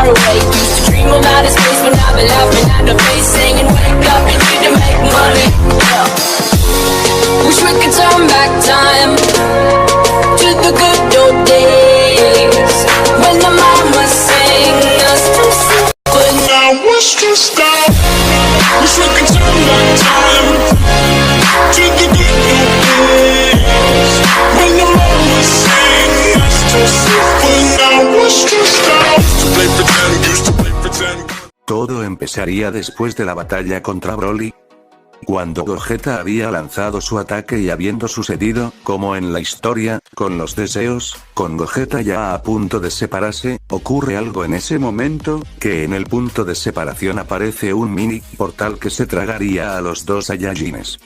far away. Used to dream of outer space when I've been laughing at the face, saying wake up, you need to make money. Yeah. Wish we could turn back time to the good old days when the mama sang us to sleep, but now it's just stop. Wish we could turn back time to the good old days when the mama sang us to sleep, but now it's just stop. Used to play pretend, used to play pretend. Todo empezaría después de la batalla contra Broly, cuando Gogeta había lanzado su ataque y habiendo sucedido, como en la historia, con los deseos, con Gogeta ya a punto de separarse, ocurre algo en ese momento, que en el punto de separación aparece un mini portal que se tragaría a los dos Saiyajines.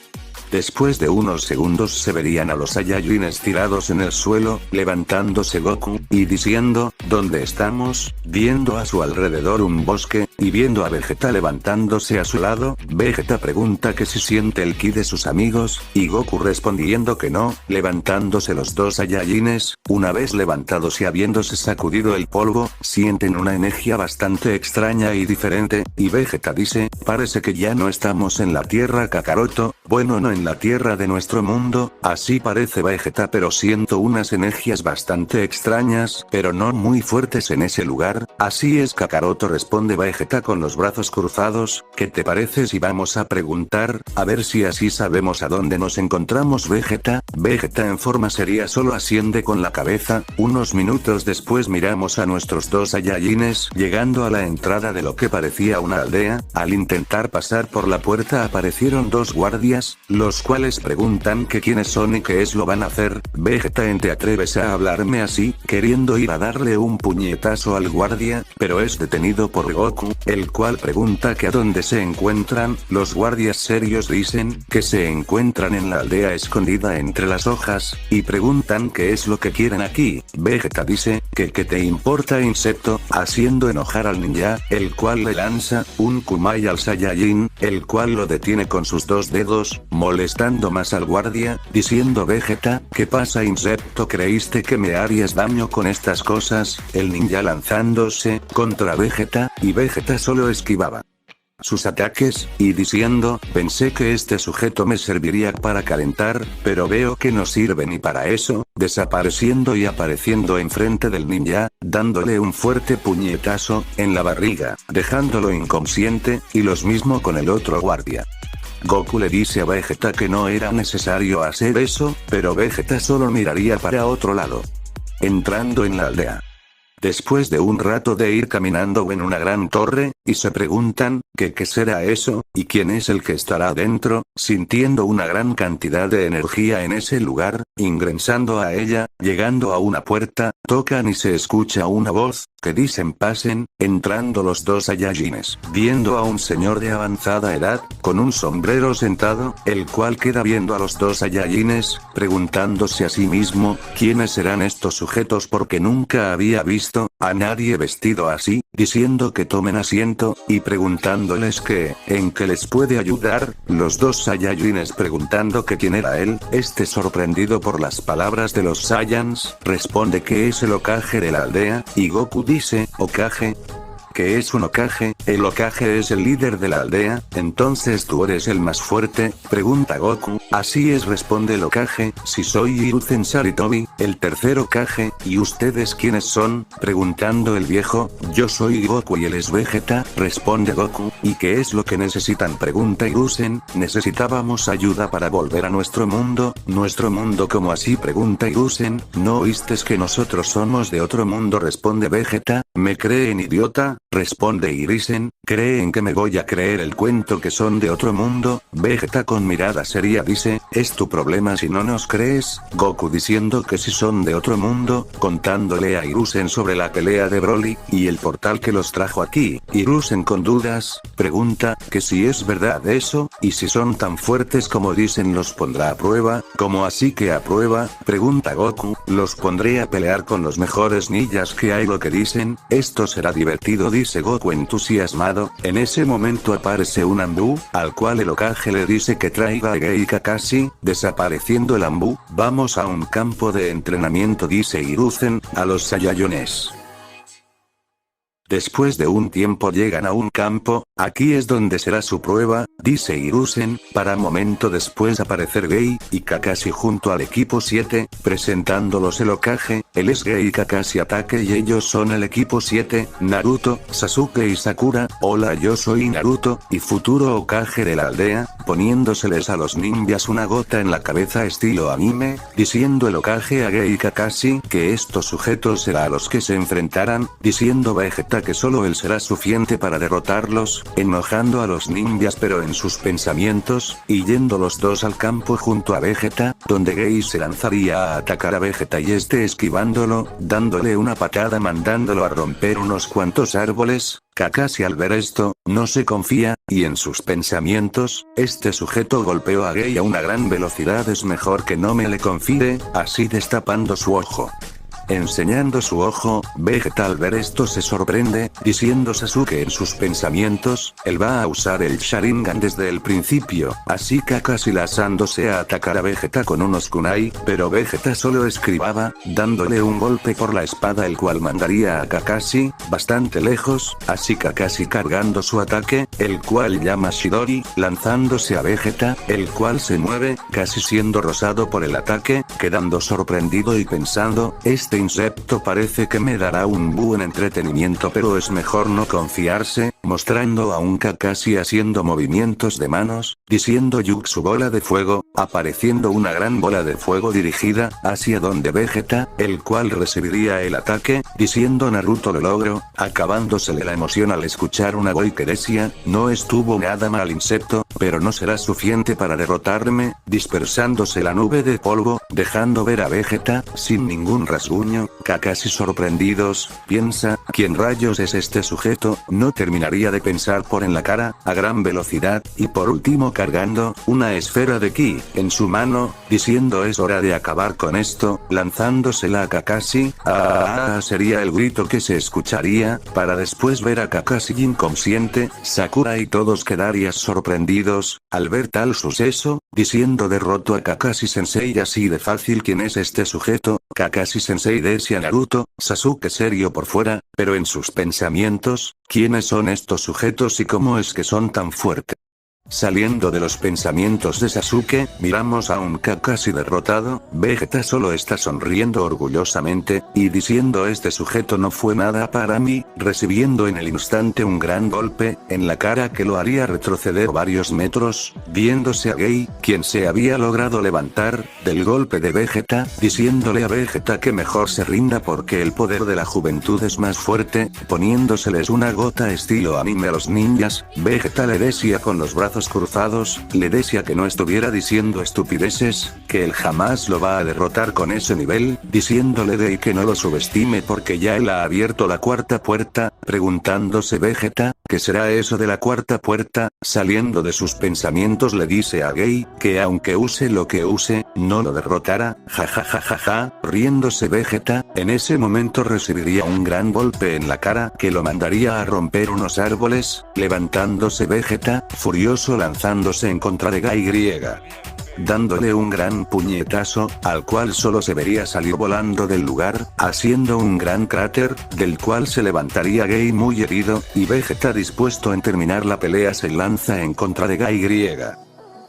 Después de unos segundos se verían a los Saiyajines tirados en el suelo, levantándose Goku, y diciendo, ¿dónde estamos?, viendo a su alrededor un bosque, y viendo a Vegeta levantándose a su lado. Vegeta pregunta que si siente el ki de sus amigos, y Goku respondiendo que no, levantándose los dos Saiyajines, una vez levantados y habiéndose sacudido el polvo, sienten una energía bastante extraña y diferente, y Vegeta dice, parece que ya no estamos en la Tierra Kakaroto, bueno no en la Tierra de nuestro mundo, así parece Vegeta pero siento unas energías bastante extrañas, pero no muy fuertes en ese lugar, así es Kakaroto responde Vegeta con los brazos cruzados, ¿qué te parece si vamos a preguntar, a ver si así sabemos a dónde nos encontramos Vegeta? Vegeta en forma seria solo asiente con la cabeza, unos minutos después miramos a nuestros dos Saiyajines llegando a la entrada de lo que parecía una aldea, al intentar pasar por la puerta aparecieron dos guardias, los cuales preguntan que quiénes son y qué es lo van a hacer. Vegeta ¿te atreves a hablarme así?, queriendo ir a darle un puñetazo al guardia, pero es detenido por Goku, el cual pregunta que a dónde se encuentran. Los guardias serios dicen que se encuentran en la aldea escondida entre las hojas, y preguntan qué es lo que quieren aquí. Vegeta dice que te importa insecto, haciendo enojar al ninja, el cual le lanza un Kumai al Saiyajin, el cual lo detiene con sus dos dedos, molestando más al guardia, diciendo Vegeta, ¿qué pasa insecto? ¿Creíste que me harías daño con estas cosas? El ninja lanzándose contra Vegeta, y Vegeta solo esquivaba sus ataques, y diciendo, pensé que este sujeto me serviría para calentar, pero veo que no sirve ni para eso, desapareciendo y apareciendo enfrente del ninja, dándole un fuerte puñetazo en la barriga, dejándolo inconsciente, y lo mismo con el otro guardia. Goku le dice a Vegeta que no era necesario hacer eso, pero Vegeta solo miraría para otro lado. Entrando en la aldea. Después de un rato de ir caminando en una gran torre, y se preguntan, ¿qué será eso? ¿Y quién es el que estará dentro? Sintiendo una gran cantidad de energía en ese lugar, ingresando a ella, llegando a una puerta, tocan y se escucha una voz, que dicen pasen, entrando los dos Saiyajines, viendo a un señor de avanzada edad, con un sombrero sentado, el cual queda viendo a los dos Saiyajines, preguntándose a sí mismo, ¿quiénes serán estos sujetos? Porque nunca había visto a nadie vestido así, diciendo que tomen asiento, y preguntándoles en qué les puede ayudar. Los dos Saiyajines preguntando que quién era él, sorprendido por las palabras de los Saiyans, responde que es el Hokage de la aldea, y Goku dice, ¿Hokage? ¿Qué es un Hokage? El Hokage es el líder de la aldea, entonces tú eres el más fuerte, pregunta Goku, así es responde el Hokage, si soy Hiruzen Sarutobi, el tercer Hokage, ¿y ustedes quiénes son? Preguntando el viejo, yo soy Goku y él es Vegeta, responde Goku, ¿y qué es lo que necesitan? Pregunta Hiruzen, necesitábamos ayuda para volver a nuestro mundo ¿cómo así? Pregunta Hiruzen, ¿no oíste que nosotros somos de otro mundo? Responde Vegeta, ¿me creen idiota? Responde Hiruzen, ¿creen que me voy a creer el cuento que son de otro mundo? Vegeta con mirada seria dice, es tu problema si no nos crees. Goku diciendo que si son de otro mundo, contándole a Hiruzen sobre la pelea de Broly, y el portal que los trajo aquí. Hiruzen con dudas, pregunta, que si es verdad eso, y si son tan fuertes como dicen los pondrá a prueba, ¿cómo así que a prueba? Pregunta Goku, los pondré a pelear con los mejores ninjas que hay lo que dicen, esto será divertido dice Goku entusiasmado, en ese momento aparece un Anbu, al cual el Hokage le dice que traiga a Gei Kakashi, desapareciendo el Anbu, vamos a un campo de entrenamiento dice Hiruzen, a los Saiyajines. Después de un tiempo llegan a un campo, aquí es donde será su prueba, dice Hiruzen, para momento después aparecer Gei y Kakashi junto al equipo 7, presentándolos el Hokage, él es Gei Kakashi ataque y ellos son el equipo 7, Naruto, Sasuke y Sakura, hola yo soy Naruto, y futuro Hokage de la aldea, poniéndoseles a los ninjas una gota en la cabeza estilo anime, diciendo el Hokage a Gei Kakashi que estos sujetos será a los que se enfrentarán, diciendo Vegeta que solo él será suficiente para derrotarlos, enojando a los ninjas pero en sus pensamientos, y yendo los dos al campo junto a Vegeta, donde Gei se lanzaría a atacar a Vegeta y este esquivándolo, dándole una patada mandándolo a romper unos cuantos árboles. Kakashi al ver esto, no se confía, y en sus pensamientos, este sujeto golpeó a Gei a una gran velocidad es mejor que no me le confíe, así destapando su ojo. Enseñando su ojo, Vegeta al ver esto se sorprende, diciendo Sasuke en sus pensamientos, él va a usar el Sharingan desde el principio, así Kakashi lanzándose a atacar a Vegeta con unos kunai, pero Vegeta solo esquivaba, dándole un golpe por la espada el cual mandaría a Kakashi, bastante lejos, así Kakashi cargando su ataque, el cual llama Shidori, lanzándose a Vegeta, el cual se mueve, casi siendo rozado por el ataque, quedando sorprendido y pensando, este insecto parece que me dará un buen entretenimiento pero es mejor no confiarse, mostrando a un Kakashi haciendo movimientos de manos, diciendo Jutsu bola de fuego, apareciendo una gran bola de fuego dirigida hacia donde Vegeta, el cual recibiría el ataque, diciendo Naruto lo logro, acabándosele la emoción al escuchar una voz que decía, no estuvo nada mal insecto, pero no será suficiente para derrotarme, dispersándose la nube de polvo, dejando ver a Vegeta, sin ningún rasguño. Kakashi sorprendidos, piensa, ¿quién rayos es este sujeto? No terminaría de pensar por en la cara, a gran velocidad, y por último cargando, una esfera de ki, en su mano, diciendo es hora de acabar con esto, lanzándosela a Kakashi, sería el grito que se escucharía, para después ver a Kakashi inconsciente, Sakura y todos quedarían sorprendidos, al ver tal suceso, diciendo derroto a Kakashi Sensei así de fácil ¿quién es este sujeto? Kakashi Sensei decía Naruto, Sasuke serio por fuera, pero en sus pensamientos, ¿quiénes son estos sujetos y cómo es que son tan fuertes? Saliendo de los pensamientos de Sasuke, miramos a un Kakashi derrotado, Vegeta solo está sonriendo orgullosamente, y diciendo este sujeto no fue nada para mí, recibiendo en el instante un gran golpe, en la cara que lo haría retroceder varios metros, viéndose a Gei, quien se había logrado levantar, del golpe de Vegeta, diciéndole a Vegeta que mejor se rinda porque el poder de la juventud es más fuerte, poniéndoseles una gota estilo anime a los ninjas, Vegeta le decía con los brazos cruzados, le decía que no estuviera diciendo estupideces, que él jamás lo va a derrotar con ese nivel, diciéndole de que no lo subestime porque ya él ha abierto la cuarta puerta, preguntándose Vegeta, ¿qué será eso de la cuarta puerta? Saliendo de sus pensamientos le dice a Gei, que aunque use lo que use, no lo derrotará, jajajajaja, riéndose Vegeta, en ese momento recibiría un gran golpe en la cara que lo mandaría a romper unos árboles, levantándose Vegeta, furioso lanzándose en contra de Gei, dándole un gran puñetazo, al cual solo se vería salir volando del lugar, haciendo un gran cráter, del cual se levantaría Gei muy herido, y Vegeta dispuesto en terminar la pelea se lanza en contra de Gei,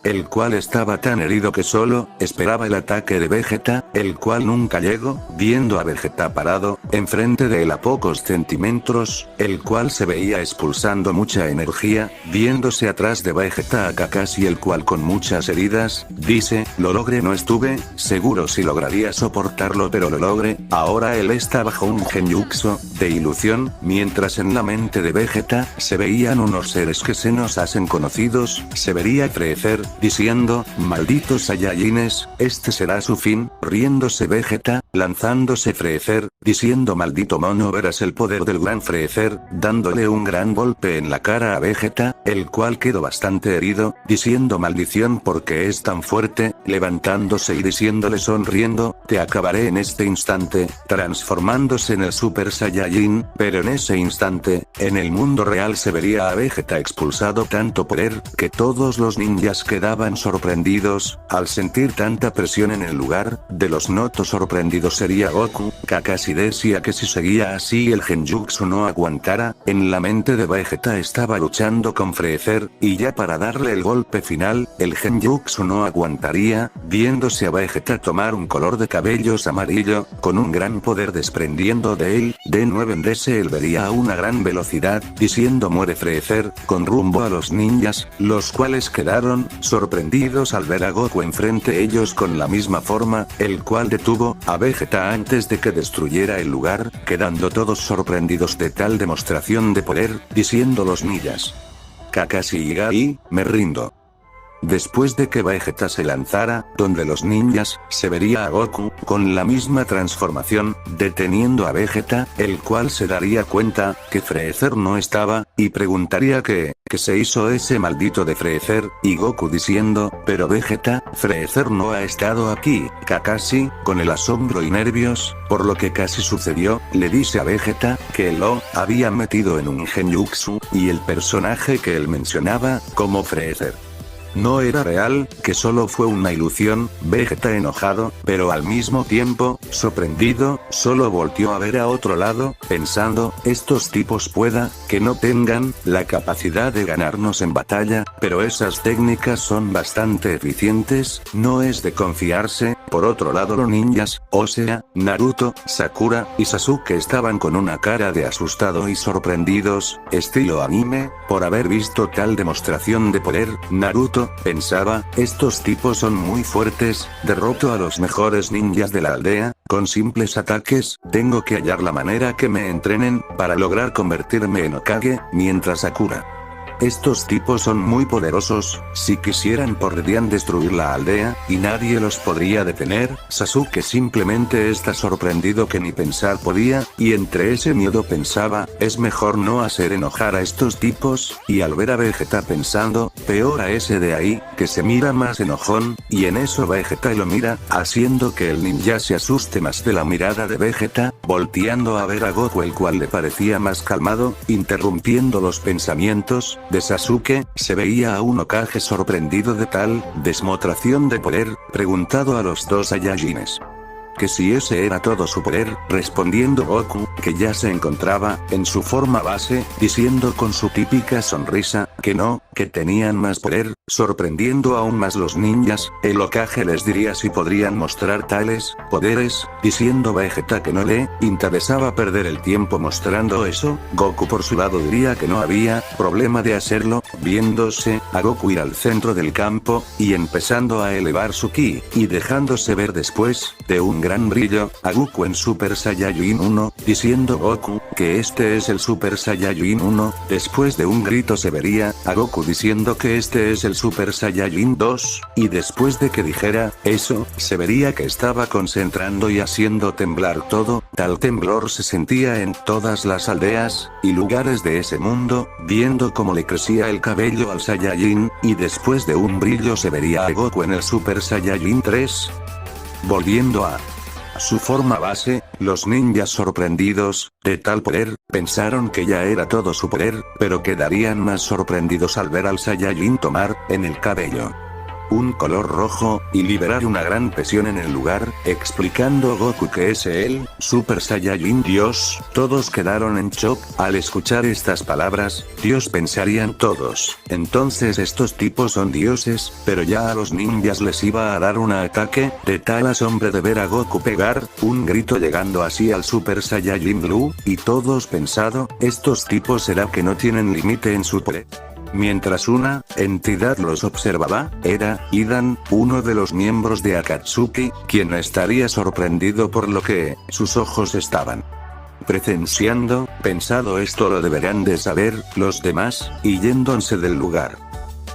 el cual estaba tan herido que solo esperaba el ataque de Vegeta, el cual nunca llegó, viendo a Vegeta parado, enfrente de él a pocos centímetros, el cual se veía expulsando mucha energía, viéndose atrás de Vegeta a Kakashi el cual con muchas heridas, dice, lo logré no estuve, seguro si lograría soportarlo pero lo logré, ahora él está bajo un genjutsu, de ilusión, mientras en la mente de Vegeta, se veían unos seres que se nos hacen conocidos, se vería crecer, diciendo, malditos Saiyajines, este será su fin, riéndose Vegeta, lanzándose Freezer, diciendo maldito mono verás el poder del gran Freezer, dándole un gran golpe en la cara a Vegeta, el cual quedó bastante herido, diciendo maldición porque es tan fuerte, levantándose y diciéndole sonriendo, te acabaré en este instante, transformándose en el Super Saiyajin, pero en ese instante, en el mundo real se vería a Vegeta expulsado tanto poder, que todos los ninjas quedaban sorprendidos, al sentir tanta presión en el lugar, de los notos sorprendidos sorprendido sería Goku. Kakashi decía que si seguía así el Genjutsu no aguantara. En la mente de Vegeta estaba luchando con Freezer, y ya para darle el golpe final, el Genjutsu no aguantaría, viéndose a Vegeta tomar un color de cabellos amarillo, con un gran poder desprendiendo de él. De nuevo en DC él vería a una gran velocidad, diciendo muere Freezer, con rumbo a los ninjas, los cuales quedaron sorprendidos al ver a Goku enfrente ellos con la misma forma, el cual detuvo a Vegeta antes de que destruyera el lugar, quedando todos sorprendidos de tal demostración de poder, diciendo los ninjas: Kakashi y Gai, me rindo. Después de que Vegeta se lanzara, donde los ninjas, se vería a Goku, con la misma transformación, deteniendo a Vegeta, el cual se daría cuenta, que Freezer no estaba, y preguntaría qué se hizo ese maldito de Freezer, y Goku diciendo, pero Vegeta, Freezer no ha estado aquí. Kakashi, con el asombro y nervios, por lo que casi sucedió, le dice a Vegeta, que lo había metido en un Genjutsu, y el personaje que él mencionaba, como Freezer, no era real, que solo fue una ilusión. Vegeta enojado, pero al mismo tiempo, sorprendido, solo volteó a ver a otro lado, pensando, estos tipos pueda, que no tengan, la capacidad de ganarnos en batalla, pero esas técnicas son bastante eficientes, no es de confiarse. Por otro lado los ninjas, o sea, Naruto, Sakura, y Sasuke estaban con una cara de asustado y sorprendidos, estilo anime, por haber visto tal demostración de poder. Naruto pensaba, estos tipos son muy fuertes, derroto a los mejores ninjas de la aldea, con simples ataques, tengo que hallar la manera que me entrenen, para lograr convertirme en Hokage, mientras Sakura, estos tipos son muy poderosos, si quisieran podrían destruir la aldea, y nadie los podría detener. Sasuke simplemente está sorprendido que ni pensar podía, y entre ese miedo pensaba, es mejor no hacer enojar a estos tipos, y al ver a Vegeta pensando, peor a ese de ahí, que se mira más enojón, y en eso Vegeta lo mira, haciendo que el ninja se asuste más de la mirada de Vegeta, volteando a ver a Goku el cual le parecía más calmado, interrumpiendo los pensamientos de Sasuke. Se veía a un Hokage sorprendido de tal demostración de poder, preguntado a los dos Saiyajines que si ese era todo su poder, respondiendo Goku, que ya se encontraba, en su forma base, diciendo con su típica sonrisa, que no, que tenían más poder, sorprendiendo aún más los ninjas. El Hokage les diría si podrían mostrar tales poderes, diciendo Vegeta que no le interesaba perder el tiempo mostrando eso. Goku por su lado diría que no había problema de hacerlo, viéndose a Goku ir al centro del campo, y empezando a elevar su ki, y dejándose ver después, de un gran brillo, a Goku en Super Saiyajin 1, diciendo Goku, que este es el Super Saiyajin 1, después de un grito se vería, a Goku diciendo que este es el Super Saiyajin 2, y después de que dijera eso, se vería que estaba concentrando y haciendo temblar todo. Tal temblor se sentía en todas las aldeas y lugares de ese mundo, viendo cómo le crecía el cabello al Saiyajin, y después de un brillo se vería a Goku en el Super Saiyajin 3, volviendo a su forma base. Los ninjas sorprendidos de tal poder, pensaron que ya era todo su poder, pero quedarían más sorprendidos al ver al Saiyajin tomar, en el cabello, un color rojo, y liberar una gran presión en el lugar, explicando Goku que es el Super Saiyajin Dios. Todos quedaron en shock, al escuchar estas palabras. Dios pensarían todos, entonces estos tipos son dioses, pero ya a los ninjas les iba a dar un ataque, de tal asombro de ver a Goku pegar un grito llegando así al Super Saiyajin Blue, y todos pensado, estos tipos será que no tienen límite en su poder. Mientras una entidad los observaba, era Hidan, uno de los miembros de Akatsuki, quien estaría sorprendido por lo que sus ojos estaban presenciando, pensado esto lo deberán de saber los demás, y yéndose del lugar.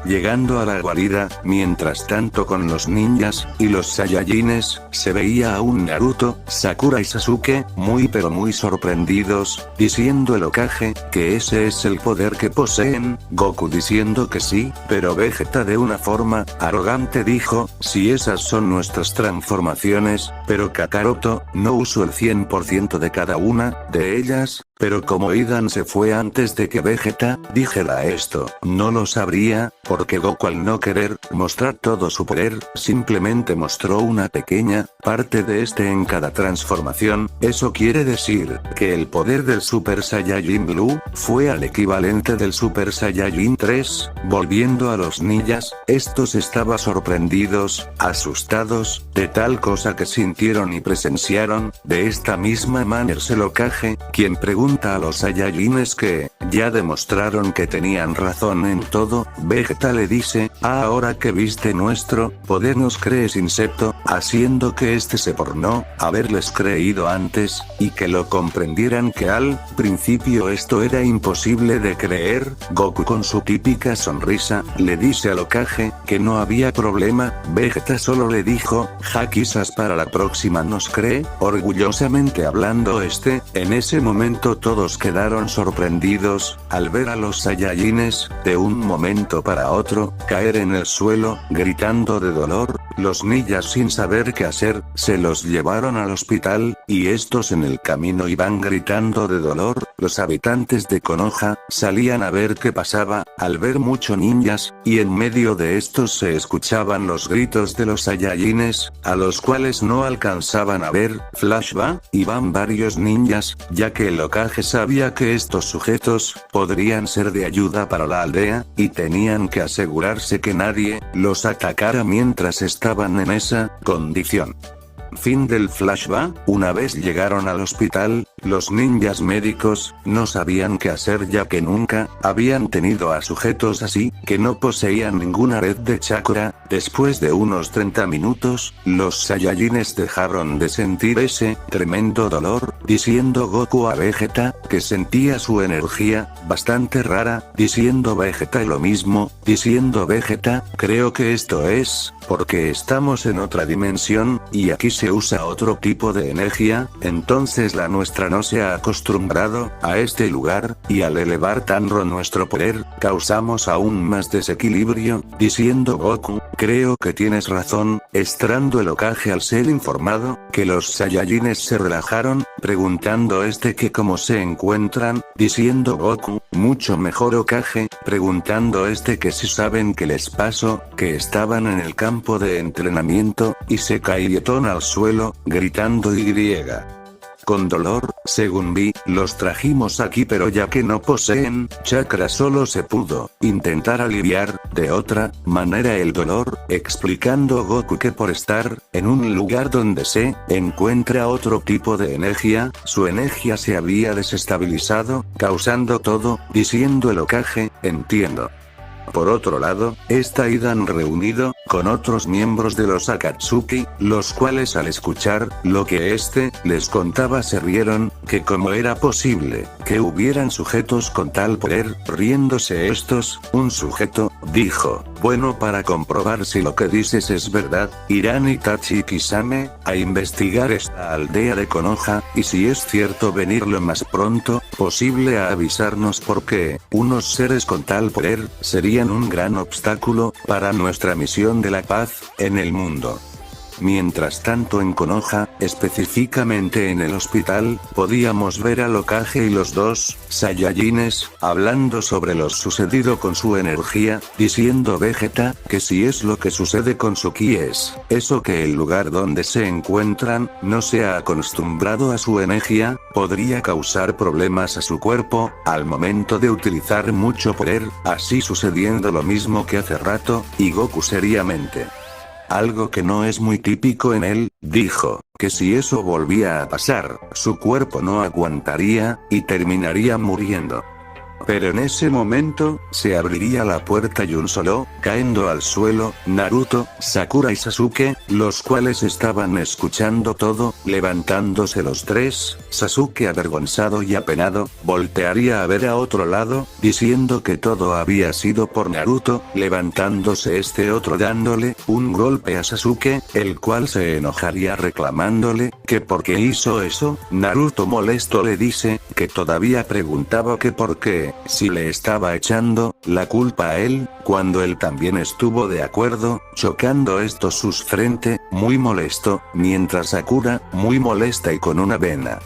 Llegando a la guarida, mientras tanto con los ninjas y los Saiyajines, se veía a un Naruto, Sakura y Sasuke, muy pero muy sorprendidos, diciendo el Hokage, que ese es el poder que poseen. Goku diciendo que sí, pero Vegeta de una forma arrogante dijo, si esas son nuestras transformaciones, pero Kakaroto, no uso el 100% de cada una de ellas, Pero como Idan se fue antes de que Vegeta dijera esto, no lo sabría, porque Goku al no querer mostrar todo su poder, simplemente mostró una pequeña parte de este en cada transformación. Eso quiere decir que el poder del Super Saiyajin Blue fue al equivalente del Super Saiyajin 3. Volviendo a los ninjas, estos estaban sorprendidos, asustados, de tal cosa que sintieron y presenciaron. De esta misma manera el Hokage, quien pregunta a los Saiyajines que ya demostraron que tenían razón en todo. Vegeta le dice: ahora que viste nuestro poder nos crees insecto, haciendo que este se por no haberles creído antes, y que lo comprendieran que al principio esto era imposible de creer. Goku con su típica sonrisa, le dice al Hokage que no había problema. Vegeta solo le dijo: ja, quizás para la próxima nos cree. Orgullosamente hablando en ese momento todos quedaron sorprendidos, al ver a los Saiyajines, de un momento para otro, caer en el suelo, gritando de dolor. Los ninjas sin saber qué hacer, se los llevaron al hospital, y estos en el camino iban gritando de dolor. Los habitantes de Konoha salían a ver qué pasaba, al ver muchos ninjas, y en medio de estos se escuchaban los gritos de los Saiyajines, a los cuales no alcanzaban a ver. Flashback, iban varios ninjas, ya que el Hokage sabía que estos sujetos podrían ser de ayuda para la aldea, y tenían que asegurarse que nadie los atacara mientras estaban en esa condición. Fin del flashback. Una vez llegaron al hospital, los ninjas médicos no sabían qué hacer ya que nunca habían tenido a sujetos así, que no poseían ninguna red de chakra. Después de unos 30 minutos, los Saiyajines dejaron de sentir ese tremendo dolor, diciendo Goku a Vegeta que sentía su energía bastante rara, diciendo Vegeta lo mismo, diciendo Vegeta, creo que esto es porque estamos en otra dimensión, y aquí se usa otro tipo de energía, entonces la nuestra no se ha acostumbrado a este lugar, y al elevar tanto nuestro poder, causamos aún más desequilibrio, diciendo Goku, creo que tienes razón. Estando el Hokage al ser informado que los Saiyajines se relajaron, preguntando que cómo se encuentran, diciendo Goku, mucho mejor Hokage, preguntando que si saben qué les pasó, que estaban en el campo de entrenamiento, y se cayeron al suelo, gritando Y. Con dolor, según vi, los trajimos aquí pero ya que no poseen chakra solo se pudo intentar aliviar de otra manera el dolor, explicando Goku que por estar en un lugar donde se encuentra otro tipo de energía, su energía se había desestabilizado, causando todo, diciendo el Hokage, entiendo. Por otro lado, está Idan reunido con otros miembros de los Akatsuki, los cuales al escuchar lo que les contaba se rieron, que cómo era posible que hubieran sujetos con tal poder. Riéndose estos, un sujeto dijo, bueno, para comprobar si lo que dices es verdad, irán Itachi y Kisame a investigar esta aldea de Konoha, y si es cierto venir lo más pronto posible a avisarnos porque unos seres con tal poder serían un gran obstáculo para nuestra misión de la paz en el mundo. Mientras tanto en Konoha, específicamente en el hospital, podíamos ver al Hokage y los dos Saiyajines hablando sobre lo sucedido con su energía, diciendo Vegeta que si es lo que sucede con su ki es eso, que el lugar donde se encuentran no se ha acostumbrado a su energía, podría causar problemas a su cuerpo al momento de utilizar mucho poder, así sucediendo lo mismo que hace rato, y Goku seriamente, algo que no es muy típico en él, dijo, que si eso volvía a pasar, su cuerpo no aguantaría, y terminaría muriendo. Pero en ese momento, se abriría la puerta y un solo, cayendo al suelo, Naruto, Sakura y Sasuke, los cuales estaban escuchando todo, levantándose los tres. Sasuke avergonzado y apenado, voltearía a ver a otro lado, diciendo que todo había sido por Naruto, levantándose otro dándole un golpe a Sasuke, el cual se enojaría reclamándole, que por qué hizo eso. Naruto molesto le dice, que todavía preguntaba que por qué, si le estaba echando la culpa a él, cuando él también estuvo de acuerdo, chocando sus frente, muy molesto, mientras Sakura, muy molesta y con una vena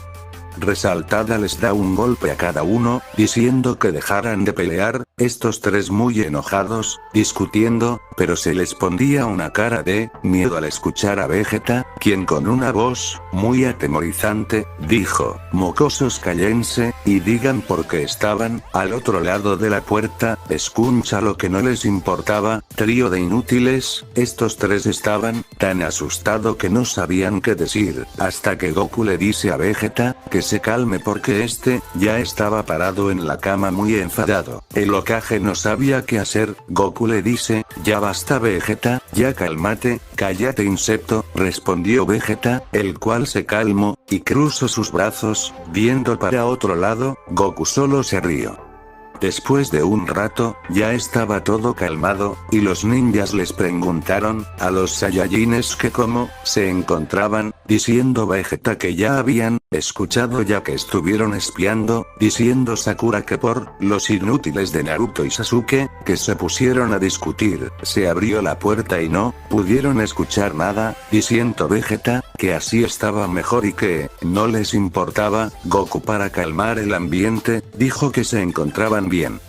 resaltada les da un golpe a cada uno, diciendo que dejaran de pelear, estos tres muy enojados, discutiendo, pero se les pondía una cara de miedo al escuchar a Vegeta, quien con una voz muy atemorizante, dijo: mocosos cállense, y digan por qué estaban al otro lado de la puerta. Escucha lo que no les importaba, trío de inútiles. Estos tres estaban tan asustados que no sabían qué decir, hasta que Goku le dice a Vegeta que se calme porque este ya estaba parado en la cama muy enfadado. El Hokage no sabía qué hacer. Goku le dice: ya basta Vegeta, ya cálmate, cállate insecto, respondió Vegeta, el cual se calmó, y cruzó sus brazos, viendo para otro lado. Goku solo se rió. Después de un rato, ya estaba todo calmado, y los ninjas les preguntaron a los Saiyajines que cómo se encontraban, diciendo Vegeta que ya habían escuchado ya que estuvieron espiando, diciendo Sakura que por los inútiles de Naruto y Sasuke, que se pusieron a discutir, se abrió la puerta y no pudieron escuchar nada, diciendo Vegeta que así estaba mejor y que no les importaba. Goku, para calmar el ambiente, dijo que se encontraban bien.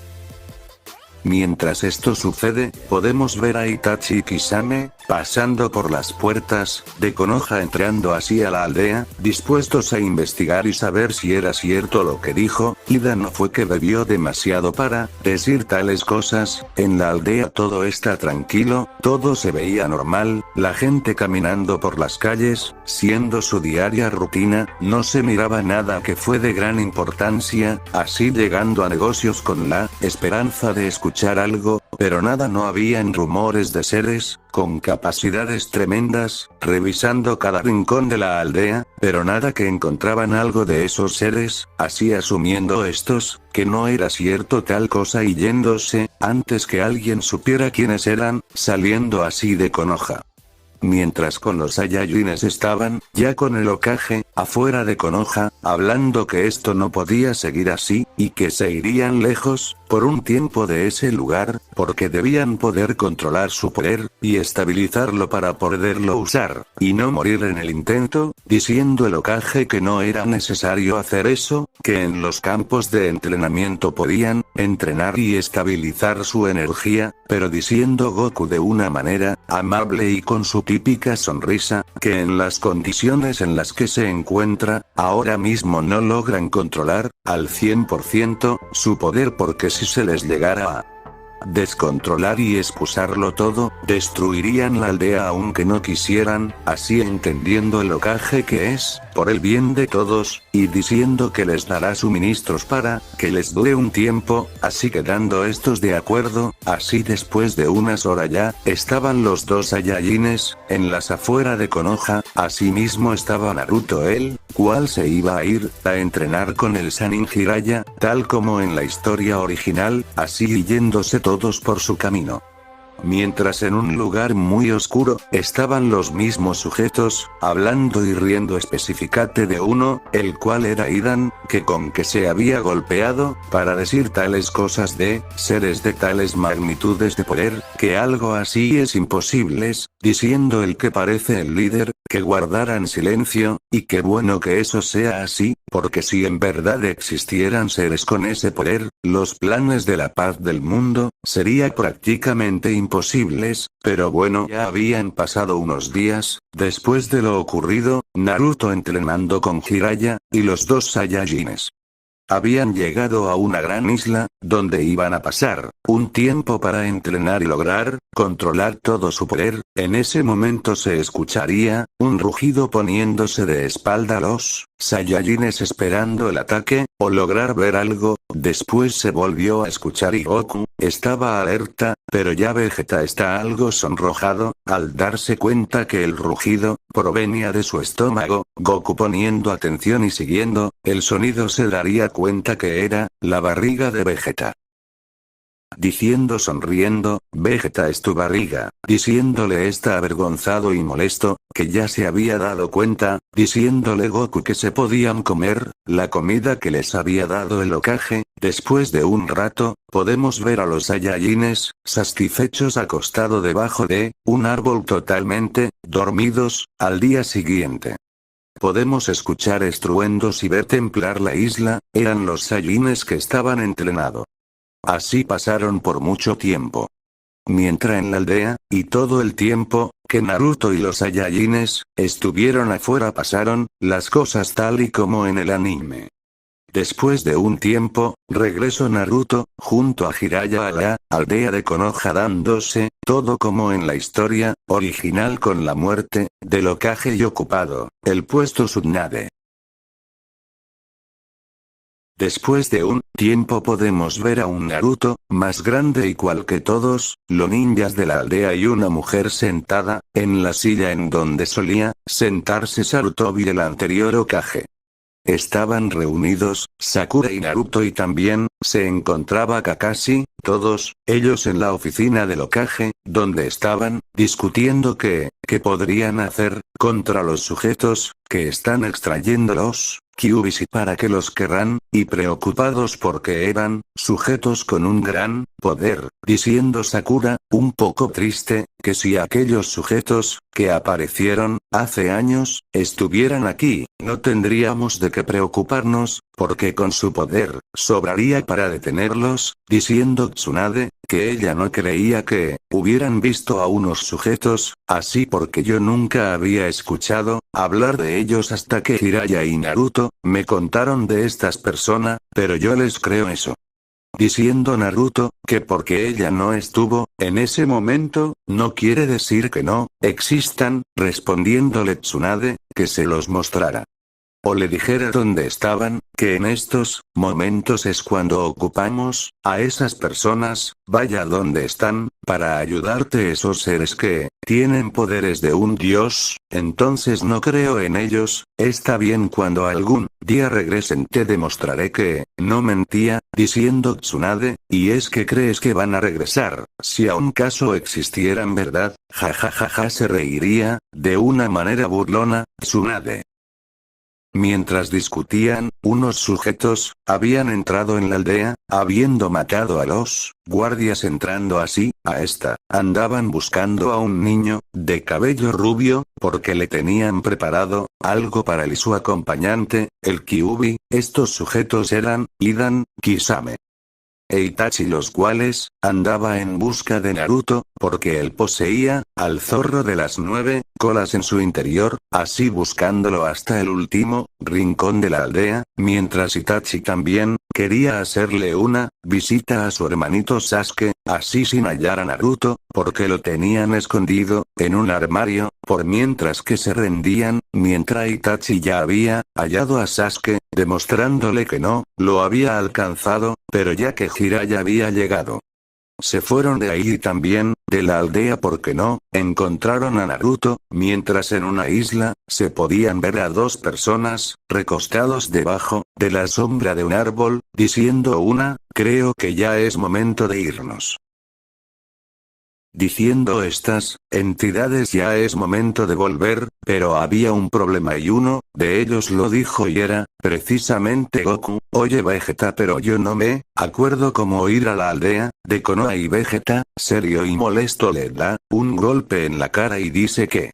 Mientras esto sucede, podemos ver a Itachi y Kisame pasando por las puertas de Konoha, entrando así a la aldea, dispuestos a investigar y saber si era cierto lo que dijo. Ida no fue que bebió demasiado para decir tales cosas. En la aldea todo está tranquilo, todo se veía normal, la gente caminando por las calles, siendo su diaria rutina, no se miraba nada que fue de gran importancia, así llegando a negocios con la esperanza de escuchar algo, pero nada, no habían rumores de seres con capacidades tremendas, revisando cada rincón de la aldea, pero nada que encontraban algo de esos seres, así asumiendo estos, que no era cierto tal cosa y yéndose, antes que alguien supiera quiénes eran, saliendo así de Konoha. Mientras con los Saiyajines estaban, ya con el Hokage, afuera de Konoha, hablando que esto no podía seguir así, y que se irían lejos, por un tiempo de ese lugar, porque debían poder controlar su poder, y estabilizarlo para poderlo usar, y no morir en el intento, diciendo el Hokage que no era necesario hacer eso, que en los campos de entrenamiento podían entrenar y estabilizar su energía, pero diciendo Goku de una manera amable y con su típica sonrisa, que en las condiciones en las que se encuentra, ahora mismo no logran controlar al 100% su poder, porque si se les llegara a descontrolar y expulsarlo todo, destruirían la aldea aunque no quisieran, así entendiendo el Hokage que es por el bien de todos, y diciendo que les dará suministros para que les dure un tiempo, así quedando estos de acuerdo. Así después de unas horas ya estaban los dos Saiyajines en las afueras de Konoha, asimismo estaba Naruto, el cual se iba a ir a entrenar con el Sannin Jiraiya, tal como en la historia original, así yéndose todos por su camino. Mientras en un lugar muy oscuro, estaban los mismos sujetos, hablando y riendo, especificate de uno, el cual era Idan, que con que se había golpeado, para decir tales cosas de seres de tales magnitudes de poder, que algo así es imposible, diciendo el que parece el líder, que guardaran silencio, y qué bueno que eso sea así, porque si en verdad existieran seres con ese poder, los planes de la paz del mundo, sería prácticamente imposibles, pero bueno, ya habían pasado unos días, después de lo ocurrido, Naruto entrenando con Jiraiya, y los dos Saiyajines habían llegado a una gran isla, donde iban a pasar un tiempo para entrenar y lograr controlar todo su poder. En ese momento se escucharía un rugido poniéndose de espalda a los Saiyajines esperando el ataque, o lograr ver algo. Después se volvió a escuchar y Goku estaba alerta, pero ya Vegeta está algo sonrojado, al darse cuenta que el rugido provenía de su estómago. Goku, poniendo atención y siguiendo el sonido, se daría cuenta que era la barriga de Vegeta. Diciendo sonriendo, Vegeta es tu barriga, diciéndole está avergonzado y molesto, que ya se había dado cuenta, diciéndole Goku que se podían comer la comida que les había dado el Hokage. Después de un rato, podemos ver a los Saiyajines satisfechos acostado debajo de un árbol totalmente dormidos. Al día siguiente, podemos escuchar estruendos y ver temblar la isla, eran los Saiyajines que estaban entrenando. Así pasaron por mucho tiempo. Mientras en la aldea, y todo el tiempo, que Naruto y los Saiyajines, estuvieron afuera pasaron, las cosas tal y como en el anime. Después de un tiempo, regresó Naruto, junto a Jiraiya a la aldea de Konoha dándose, todo como en la historia, original con la muerte, del Hokage y ocupado, el puesto Tsunade. Después de un tiempo podemos ver a un Naruto, más grande igual que todos, los ninjas de la aldea y una mujer sentada, en la silla en donde solía sentarse Sarutobi el anterior Hokage. Estaban reunidos, Sakura y Naruto y también, se encontraba Kakashi, todos, ellos en la oficina del Hokage, donde estaban, discutiendo qué podrían hacer, contra los sujetos, que están extrayendo los Kyubis y para qué los querrán, y preocupados porque eran, sujetos con un gran poder, diciendo Sakura, un poco triste, que si aquellos sujetos, que aparecieron, hace años, estuvieran aquí, no tendríamos de qué preocuparnos, porque con su poder, sobraría para detenerlos, diciendo Tsunade, que ella no creía que, hubieran visto a unos sujetos, así porque yo nunca había escuchado, hablar de ellos hasta que Jiraiya y Naruto, me contaron de estas personas, pero yo les creo eso. Diciendo Naruto, que porque ella no estuvo, en ese momento, no quiere decir que no, existan, respondiéndole Tsunade, que se los mostrara. O le dijera dónde estaban, que en estos momentos es cuando ocupamos a esas personas, vaya donde están, para ayudarte esos seres que tienen poderes de un dios, entonces no creo en ellos, está bien cuando algún día regresen te demostraré que no mentía, diciendo Tsunade, y es que crees que van a regresar, si a un caso existieran verdad, jajajaja se reiría, de una manera burlona, Tsunade. Mientras discutían, unos sujetos, habían entrado en la aldea, habiendo matado a los guardias entrando así, a esta, andaban buscando a un niño, de cabello rubio, porque le tenían preparado, algo para él y su acompañante, el Kyuubi, estos sujetos eran, Hidan, Kisame e Itachi los cuales, andaba en busca de Naruto, porque él poseía, al zorro de las 9 colas en su interior, así buscándolo hasta el último rincón de la aldea, mientras Itachi también, quería hacerle una visita a su hermanito Sasuke, así sin hallar a Naruto, porque lo tenían escondido, en un armario, por mientras que se rendían, mientras Itachi ya había hallado a Sasuke, demostrándole que no lo había alcanzado, pero ya que Jiraiya había llegado. Se fueron de ahí también, de la aldea porque no, encontraron a Naruto, mientras en una isla, se podían ver a dos personas, recostados debajo, de la sombra de un árbol, diciendo una, creo que ya es momento de irnos. Diciendo estas entidades ya es momento de volver, pero había un problema y uno de ellos lo dijo y era, precisamente Goku, oye Vegeta pero yo no me acuerdo cómo ir a la aldea de Konoha y Vegeta, serio y molesto le da un golpe en la cara y dice que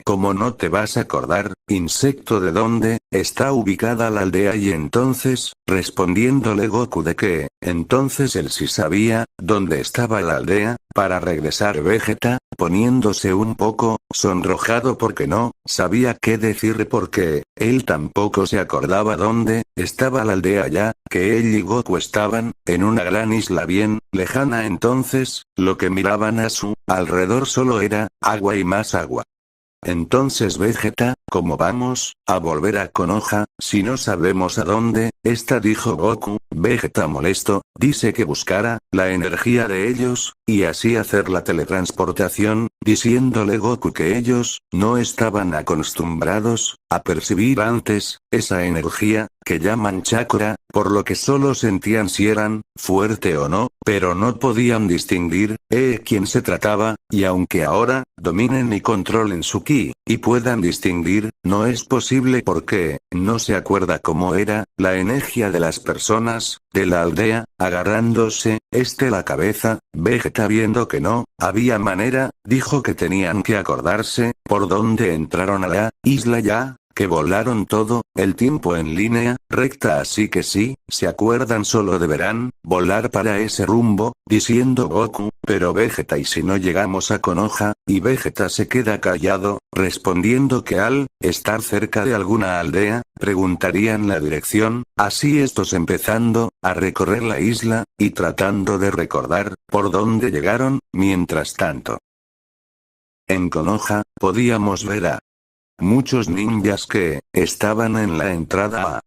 ¿cómo no te vas a acordar, insecto de dónde está ubicada la aldea? Y entonces, respondiéndole Goku de que, entonces él sí sabía, dónde estaba la aldea, para regresar Vegeta, poniéndose un poco, sonrojado porque no, sabía qué decir porque, él tampoco se acordaba dónde, estaba la aldea ya, que él y Goku estaban, en una gran isla bien, lejana entonces, lo que miraban a su alrededor solo era, agua y más agua. Entonces Vegeta, ¿cómo vamos a volver a Konoha, si no sabemos a dónde está? Dijo Goku. Vegeta molesto, dice que buscara la energía de ellos, y así hacer la teletransportación, diciéndole Goku que ellos no estaban acostumbrados a percibir antes esa energía que llaman chakra, por lo que solo sentían si eran fuerte o no, pero no podían distinguir quién se trataba, y aunque ahora dominen y controlen su ki, y puedan distinguir, no es posible porque no se acuerda cómo era la energía de las personas de la aldea, agarrándose la cabeza. Vegeta viendo que no había manera, dijo que tenían que acordarse por dónde entraron a la isla ya, que volaron todo el tiempo en línea recta, así que si se acuerdan solo deberán volar para ese rumbo, diciendo Goku, pero Vegeta, ¿y si no llegamos a Konoha? Y Vegeta se queda callado, respondiendo que al estar cerca de alguna aldea, preguntarían la dirección, así estos empezando a recorrer la isla, y tratando de recordar por dónde llegaron. Mientras tanto, en Konoha, podíamos ver a muchos ninjas que estaban en la entrada a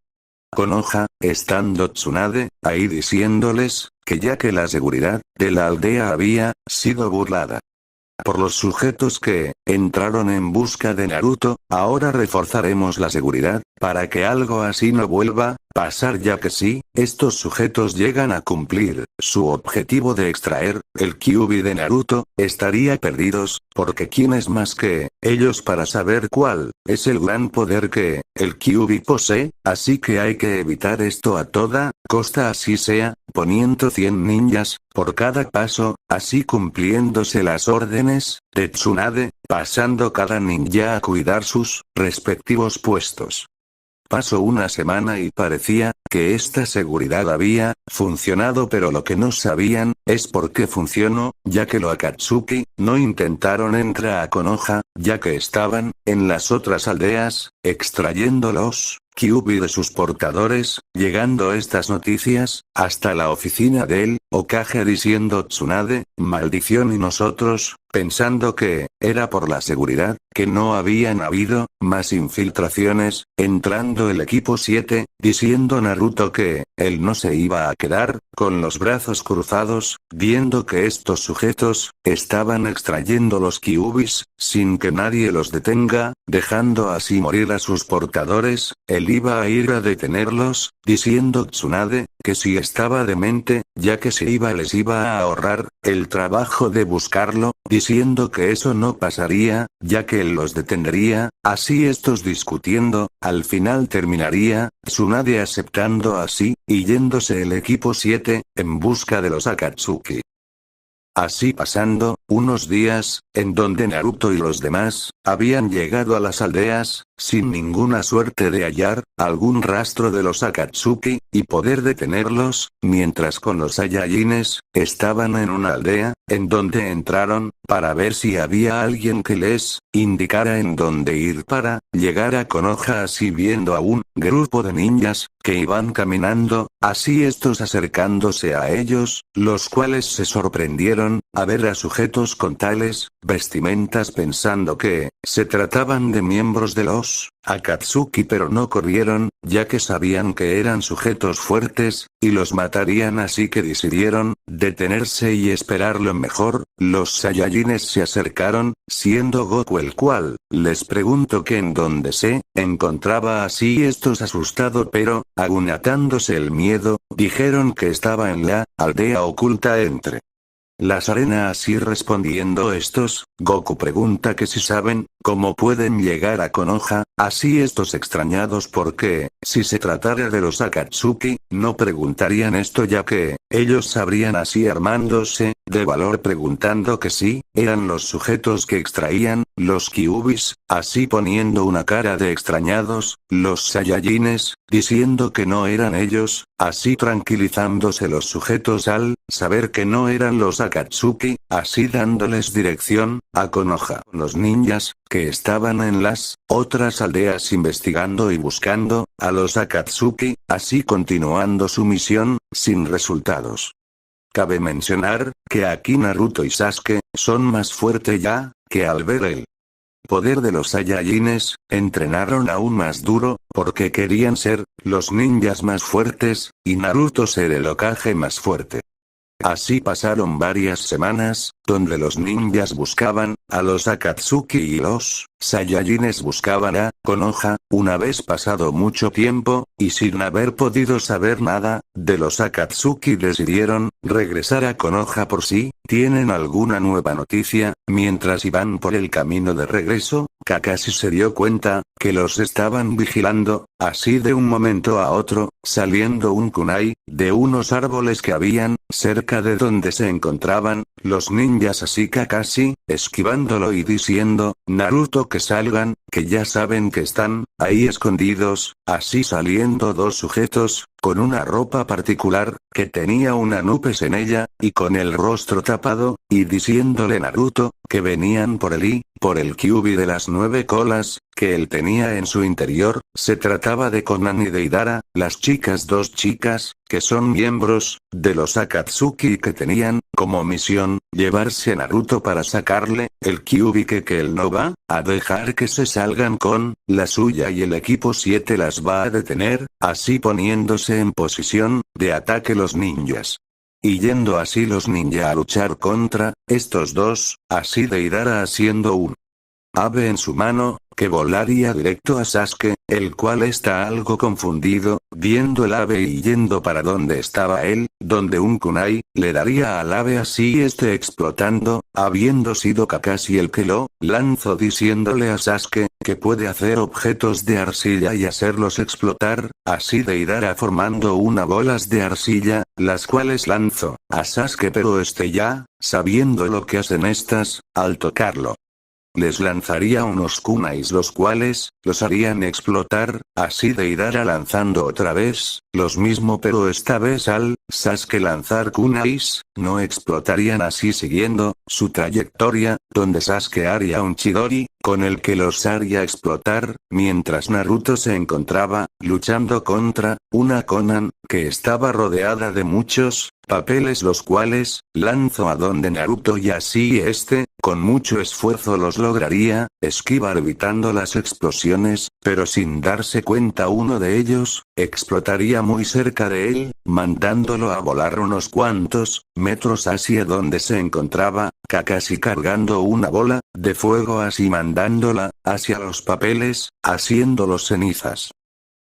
Konoha, estando Tsunade ahí diciéndoles que ya que la seguridad de la aldea había sido burlada por los sujetos que entraron en busca de Naruto, ahora reforzaremos la seguridad para que algo así no vuelva a pasar, ya que si estos sujetos llegan a cumplir su objetivo de extraer el Kyuubi de Naruto, estaría perdidos, porque quién es más que ellos para saber cuál es el gran poder que el Kyuubi posee, así que hay que evitar esto a toda costa, así sea poniendo 100 ninjas por cada paso, así cumpliéndose las órdenes de Tsunade, pasando cada ninja a cuidar sus respectivos puestos. Pasó una semana y parecía que esta seguridad había funcionado, pero lo que no sabían es por qué funcionó, ya que los Akatsuki no intentaron entrar a Konoha, ya que estaban en las otras aldeas, extrayendo los Kyuubi de sus portadores, llegando estas noticias hasta la oficina del Hokage diciendo Tsunade, maldición, y nosotros, pensando que era por la seguridad, que no habían habido más infiltraciones, entrando el equipo 7, diciendo Naruto que él no se iba a quedar con los brazos cruzados, viendo que estos sujetos estaban extrayendo los Kyuubis sin que nadie los detenga, dejando así morir a sus portadores. Él iba a ir a detenerlos, diciendo Tsunade que si estaba demente, ya que si iba les iba a ahorrar el trabajo de buscarlo, diciendo que eso no pasaría, ya que él los detendría. Así estos discutiendo, al final terminaría Tsunade aceptando así, y yéndose el equipo 7, en busca de los Akatsuki. Así pasando unos días, en donde Naruto y los demás habían llegado a las aldeas, sin ninguna suerte de hallar algún rastro de los Akatsuki, y poder detenerlos, mientras con los Saiyajines estaban en una aldea, en donde entraron, para ver si había alguien que les indicara en dónde ir para llegar a Konoha, así viendo a un grupo de ninjas que iban caminando, así estos acercándose a ellos, los cuales se sorprendieron a ver a sujetos con tales vestimentas, pensando que se trataban de miembros de los Akatsuki, pero no corrieron, ya que sabían que eran sujetos fuertes, y los matarían, así que decidieron detenerse y esperar lo mejor. Los Saiyajines se acercaron, siendo Goku el cual les preguntó que en dónde se encontraba, así estos asustados pero aguantándose el miedo, dijeron que estaba en la aldea oculta entre las arenas, así respondiendo estos, Goku pregunta que si saben cómo pueden llegar a Konoha, así estos extrañados porque, si se tratara de los Akatsuki, no preguntarían esto, ya que ellos sabrían, así armándose de valor preguntando que si eran los sujetos que extraían los Kyuubis, así poniendo una cara de extrañados, los Saiyajines, diciendo que no eran ellos, así tranquilizándose los sujetos al saber que no eran los Akatsuki, así dándoles dirección a Konoha. Los ninjas que estaban en las otras aldeas investigando y buscando a los Akatsuki, así continuando su misión sin resultados. Cabe mencionar que aquí Naruto y Sasuke son más fuertes, ya que al ver el poder de los Saiyajines, entrenaron aún más duro, porque querían ser los ninjas más fuertes, y Naruto ser el Hokage más fuerte. Así pasaron varias semanas, donde los ninjas buscaban a los Akatsuki y los Saiyajines buscaban a Konoha. Una vez pasado mucho tiempo, y sin haber podido saber nada de los Akatsuki, decidieron regresar a Konoha por si tienen alguna nueva noticia. Mientras iban por el camino de regreso, Kakashi se dio cuenta que los estaban vigilando, así de un momento a otro, saliendo un kunai de unos árboles que habían cerca de donde se encontraban los ninjas, así Kakashi, esquivándolo y diciendo, Naruto, que salgan, que ya saben que están ahí escondidos, así saliendo dos sujetos, con una ropa particular, que tenía una nubes en ella, y con el rostro tapado, y diciéndole Naruto, que venían por el Kyuubi de las 9 colas, que él tenía en su interior. Se trataba de Konan y Deidara, las chicas, dos chicas, que son miembros de los Akatsuki y que tenían, como misión, llevarse a Naruto para sacarle el Kyuubi que él no va a dejar que se salgan con la suya y el equipo 7 las va a detener, así poniéndose en posición de ataque los ninjas. Y yendo así los ninja a luchar contra estos dos, así Deidara haciendo un ave en su mano, que volaría directo a Sasuke, el cual está algo confundido, viendo el ave y yendo para donde estaba él, donde un kunai, le daría al ave así explotando, habiendo sido Kakashi el que lo lanzó diciéndole a Sasuke, que puede hacer objetos de arcilla y hacerlos explotar, así Deidara formando una bolas de arcilla, las cuales lanzó a Sasuke pero ya, sabiendo lo que hacen estas, al tocarlo, les lanzaría unos kunais los cuales, los harían explotar, así Deidara lanzando otra vez, los mismo pero esta vez al Sasuke lanzar kunais, no explotarían así siguiendo su trayectoria, donde Sasuke haría un Chidori, con el que los haría explotar, mientras Naruto se encontraba, luchando contra una Konan, que estaba rodeada de muchos papeles los cuales, lanzó a donde Naruto y así con mucho esfuerzo los lograría, esquivar evitando las explosiones, pero sin darse cuenta uno de ellos, explotaría muy cerca de él, mandándolo a volar unos cuantos metros hacia donde se encontraba, Kakashi cargando una bola de fuego así mandándola hacia los papeles, haciéndolos cenizas.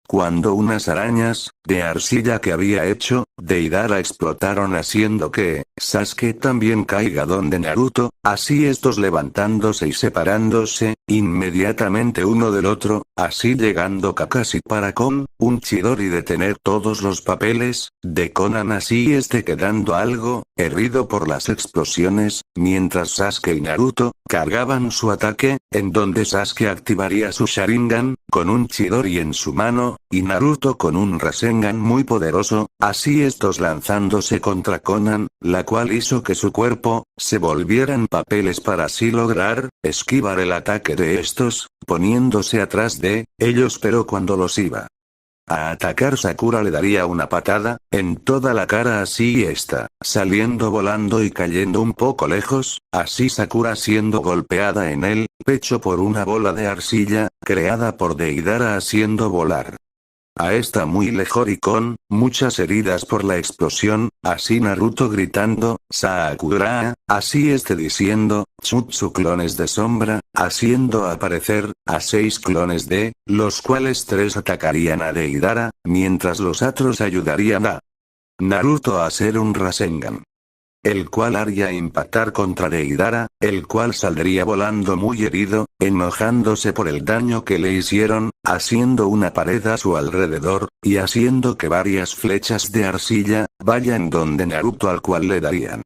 Cuando unas arañas de arcilla que había hecho Deidara explotaron haciendo que Sasuke también caiga donde Naruto, así estos levantándose y separándose inmediatamente uno del otro, así llegando Kakashi para con un Chidori detener todos los papeles de Konan, así quedando algo herido por las explosiones, mientras Sasuke y Naruto cargaban su ataque, en donde Sasuke activaría su Sharingan con un Chidori en su mano, y Naruto con un Rasengan muy poderoso, así estos lanzándose contra Konan, la cual hizo que su cuerpo se volvieran papeles para así lograr esquivar el ataque de estos, poniéndose atrás de ellos, pero cuando los iba a atacar Sakura le daría una patada en toda la cara, así saliendo volando y cayendo un poco lejos, así Sakura siendo golpeada en el pecho por una bola de arcilla, creada por Deidara haciendo volar a esta muy lejos y con muchas heridas por la explosión, así Naruto gritando, Sakura, así diciendo, Chutsu clones de sombra, haciendo aparecer a 6 clones de, los cuales 3 atacarían a Deidara, mientras los otros ayudarían a Naruto a hacer un Rasengan, el cual haría impactar contra Deidara, el cual saldría volando muy herido, enojándose por el daño que le hicieron, haciendo una pared a su alrededor, y haciendo que varias flechas de arcilla vayan donde Naruto, al cual le darían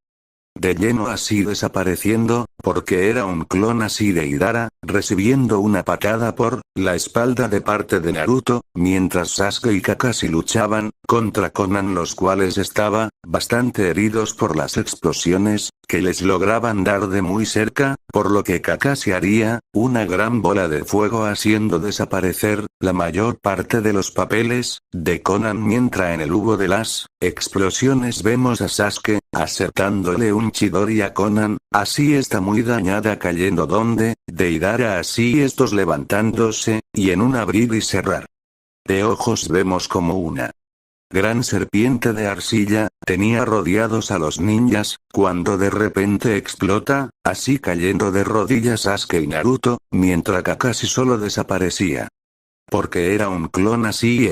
de lleno así desapareciendo, porque era un clon así de Deidara, recibiendo una patada por la espalda de parte de Naruto, mientras Sasuke y Kakashi luchaban contra Konan, los cuales estaban bastante heridos por las explosiones que les lograban dar de muy cerca, por lo que Kakashi haría una gran bola de fuego haciendo desaparecer la mayor parte de los papeles de Konan, mientras en el hubo de las explosiones vemos a Sasuke acertándole un Chidori a Konan, así está muy dañada cayendo donde Deidara, así estos levantándose, y en un abrir y cerrar de ojos vemos como una gran serpiente de arcilla tenía rodeados a los ninjas, cuando de repente explota, así cayendo de rodillas Sasuke y Naruto, mientras Kakashi solo desaparecía. Porque era un clon así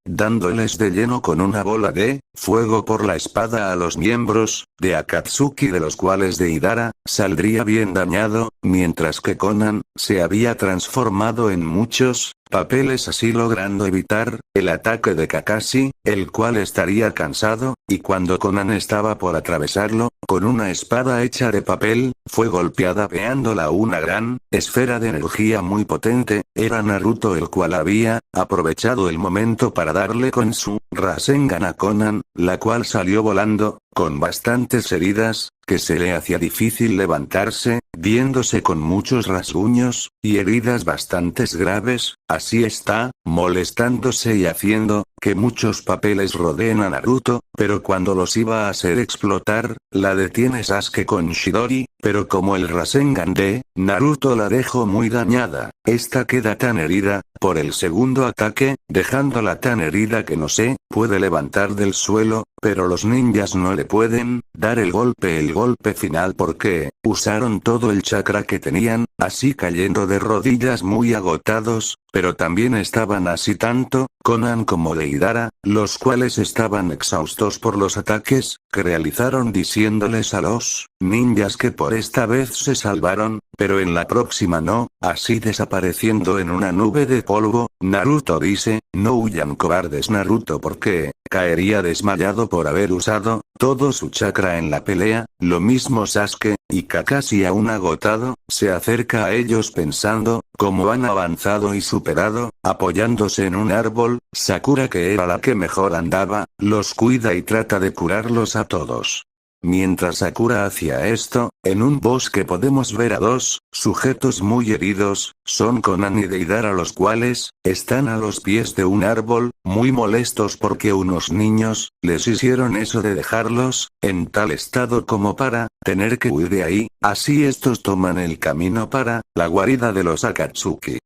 dándoles de lleno con una bola de fuego por la espada a los miembros de Akatsuki, de los cuales Deidara saldría bien dañado, mientras que Konan se había transformado en muchos papeles así logrando evitar el ataque de Kakashi, el cual estaría cansado, y cuando Konan estaba por atravesarlo, con una espada hecha de papel, fue golpeada veándola una gran esfera de energía muy potente. Era Naruto el cual había aprovechado el momento para darle con su Rasengan a Konan, la cual salió volando, con bastantes heridas, que se le hacía difícil levantarse, viéndose con muchos rasguños, y heridas bastante graves. Así está, molestándose y haciendo que muchos papeles rodeen a Naruto, pero cuando los iba a hacer explotar, la detiene Sasuke con Chidori, pero como el Rasengan de Naruto la dejó muy dañada, esta queda tan herida, por el segundo ataque, dejándola tan herida que no se puede levantar del suelo, pero los ninjas no le pueden dar el golpe final porque usaron todo el chakra que tenían, así cayendo de rodillas muy agotados, pero también estaban así tanto Konan como Deidara, los cuales estaban exhaustos por los ataques que realizaron, diciéndoles a los ninjas que por esta vez se salvaron, pero en la próxima no, así desapareciendo en una nube de polvo. Naruto dice: no huyan cobardes Naruto, porque caería desmayado por haber usado todo su chakra en la pelea. Lo mismo Sasuke, y Kakashi aún agotado, se acerca a ellos pensando cómo han avanzado y superado, apoyándose en un árbol. Sakura, que era la que mejor andaba, los cuida y trata de curarlos a todos. Mientras Sakura hacía esto, en un bosque podemos ver a dos sujetos muy heridos, son Konan y Deidara, los cuales están a los pies de un árbol, muy molestos porque unos niños les hicieron eso de dejarlos en tal estado como para tener que huir de ahí. Así estos toman el camino para la guarida de los Akatsuki.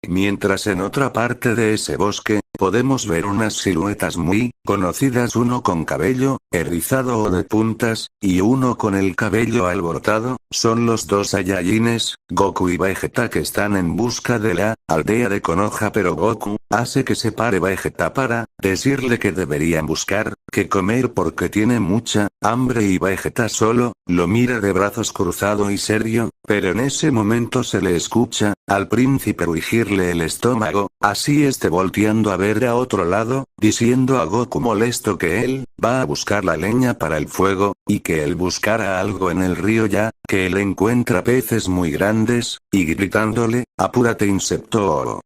Mientras en otra parte de ese bosque, podemos ver unas siluetas muy conocidas, uno con cabello erizado o de puntas, y uno con el cabello alborotado. Son los dos Saiyajines, Goku y Vegeta, que están en busca de la aldea de Konoha, pero Goku hace que se pare Vegeta para decirle que deberían buscar que comer porque tiene mucha hambre, y Vegeta solo lo mira de brazos cruzados y serio, pero en ese momento se le escucha al príncipe rugirle el estómago, así este volteando a ver a otro lado, diciendo a Goku molesto que él va a buscar la leña para el fuego, y que él buscara algo en el río, ya que él encuentra peces muy grandes, y gritándole: apúrate insecto.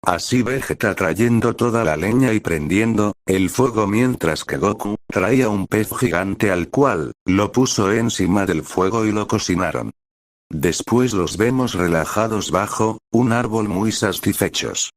Así Vegeta trayendo toda la leña y prendiendo el fuego, mientras que Goku traía un pez gigante al cual lo puso encima del fuego y lo cocinaron. Después los vemos relajados bajo un árbol muy satisfechos.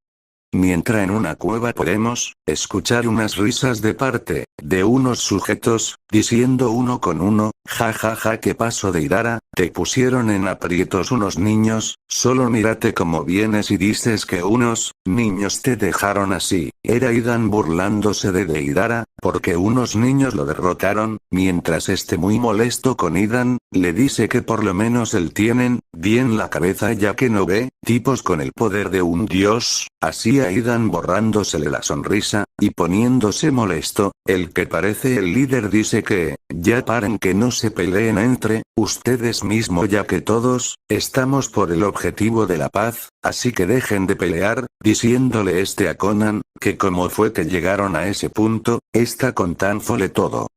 Mientras en una cueva podemos escuchar unas risas de parte de unos sujetos, diciendo uno con uno: ja ja ja, ¿qué pasó Deidara? Te pusieron en aprietos unos niños, solo mírate cómo vienes y dices que unos niños te dejaron así. Era Idan burlándose de Deidara, porque unos niños lo derrotaron, mientras este muy molesto con Idan, le dice que por lo menos él tienen bien la cabeza, ya que no ve tipos con el poder de un dios. Así a Idan borrándosele la sonrisa, y poniéndose molesto, el que parece el líder dice que ya paren, que no se peleen entre ustedes mismos, ya que todos estamos por el objetivo de la paz, así que dejen de pelear, diciéndole este a Konan, que cómo fue que llegaron a ese punto, está contándole todo.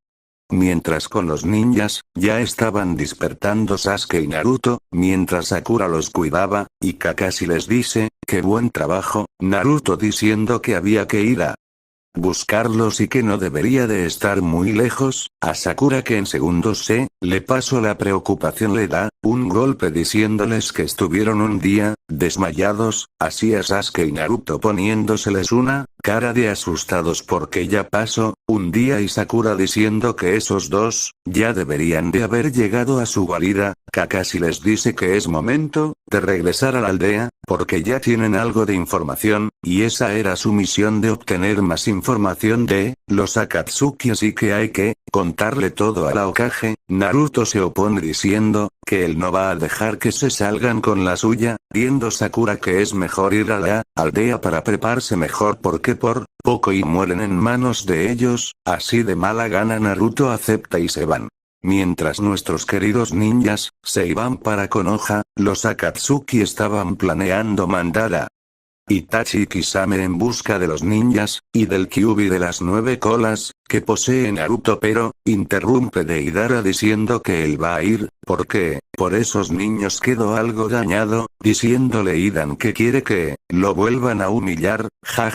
Mientras con los ninjas, ya estaban despertando Sasuke y Naruto, mientras Sakura los cuidaba, y Kakashi les dice: qué buen trabajo, Naruto, diciendo que había que ir a buscarlos y que no debería de estar muy lejos. A Sakura, que en segundos se le pasó la preocupación, le da un golpe diciéndoles que estuvieron un día desmayados. Así a Sasuke y Naruto poniéndoseles una cara de asustados porque ya pasó un día, y Sakura diciendo que esos dos ya deberían de haber llegado a su guarida. Kakashi les dice que es momento de regresar a la aldea, porque ya tienen algo de información, y esa era su misión, de obtener más información de los Akatsuki, así que hay que contarle todo a la Hokage. Naruto se opone diciendo que él no va a dejar que se salgan con la suya, viendo Sakura que es mejor ir a la aldea para prepararse mejor, porque por poco y mueren en manos de ellos. Así de mala gana Naruto acepta y se van. Mientras nuestros queridos ninjas se iban para Konoha, los Akatsuki estaban planeando mandar a Itachi y Kisame en busca de los ninjas, y del Kyuubi de las 9 colas, que posee Naruto, pero, interrumpe Deidara diciendo que él va a ir, porque, por esos niños quedó algo dañado, diciéndole Idan que quiere que, lo vuelvan a humillar, ja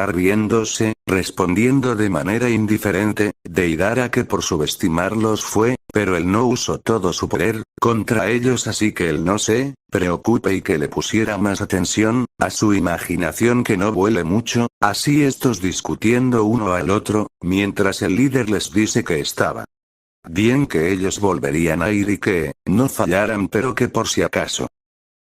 riéndose, respondiendo de manera indiferente, Deidara que por subestimarlos fue, pero él no usó todo su poder, contra ellos, así que él no se preocupe y que le pusiera más atención, a su imaginación que no vuele mucho, así estos discutiendo uno al otro, mientras el líder les dice que estaba bien, que ellos volverían a ir y que, no fallaran, pero que por si acaso.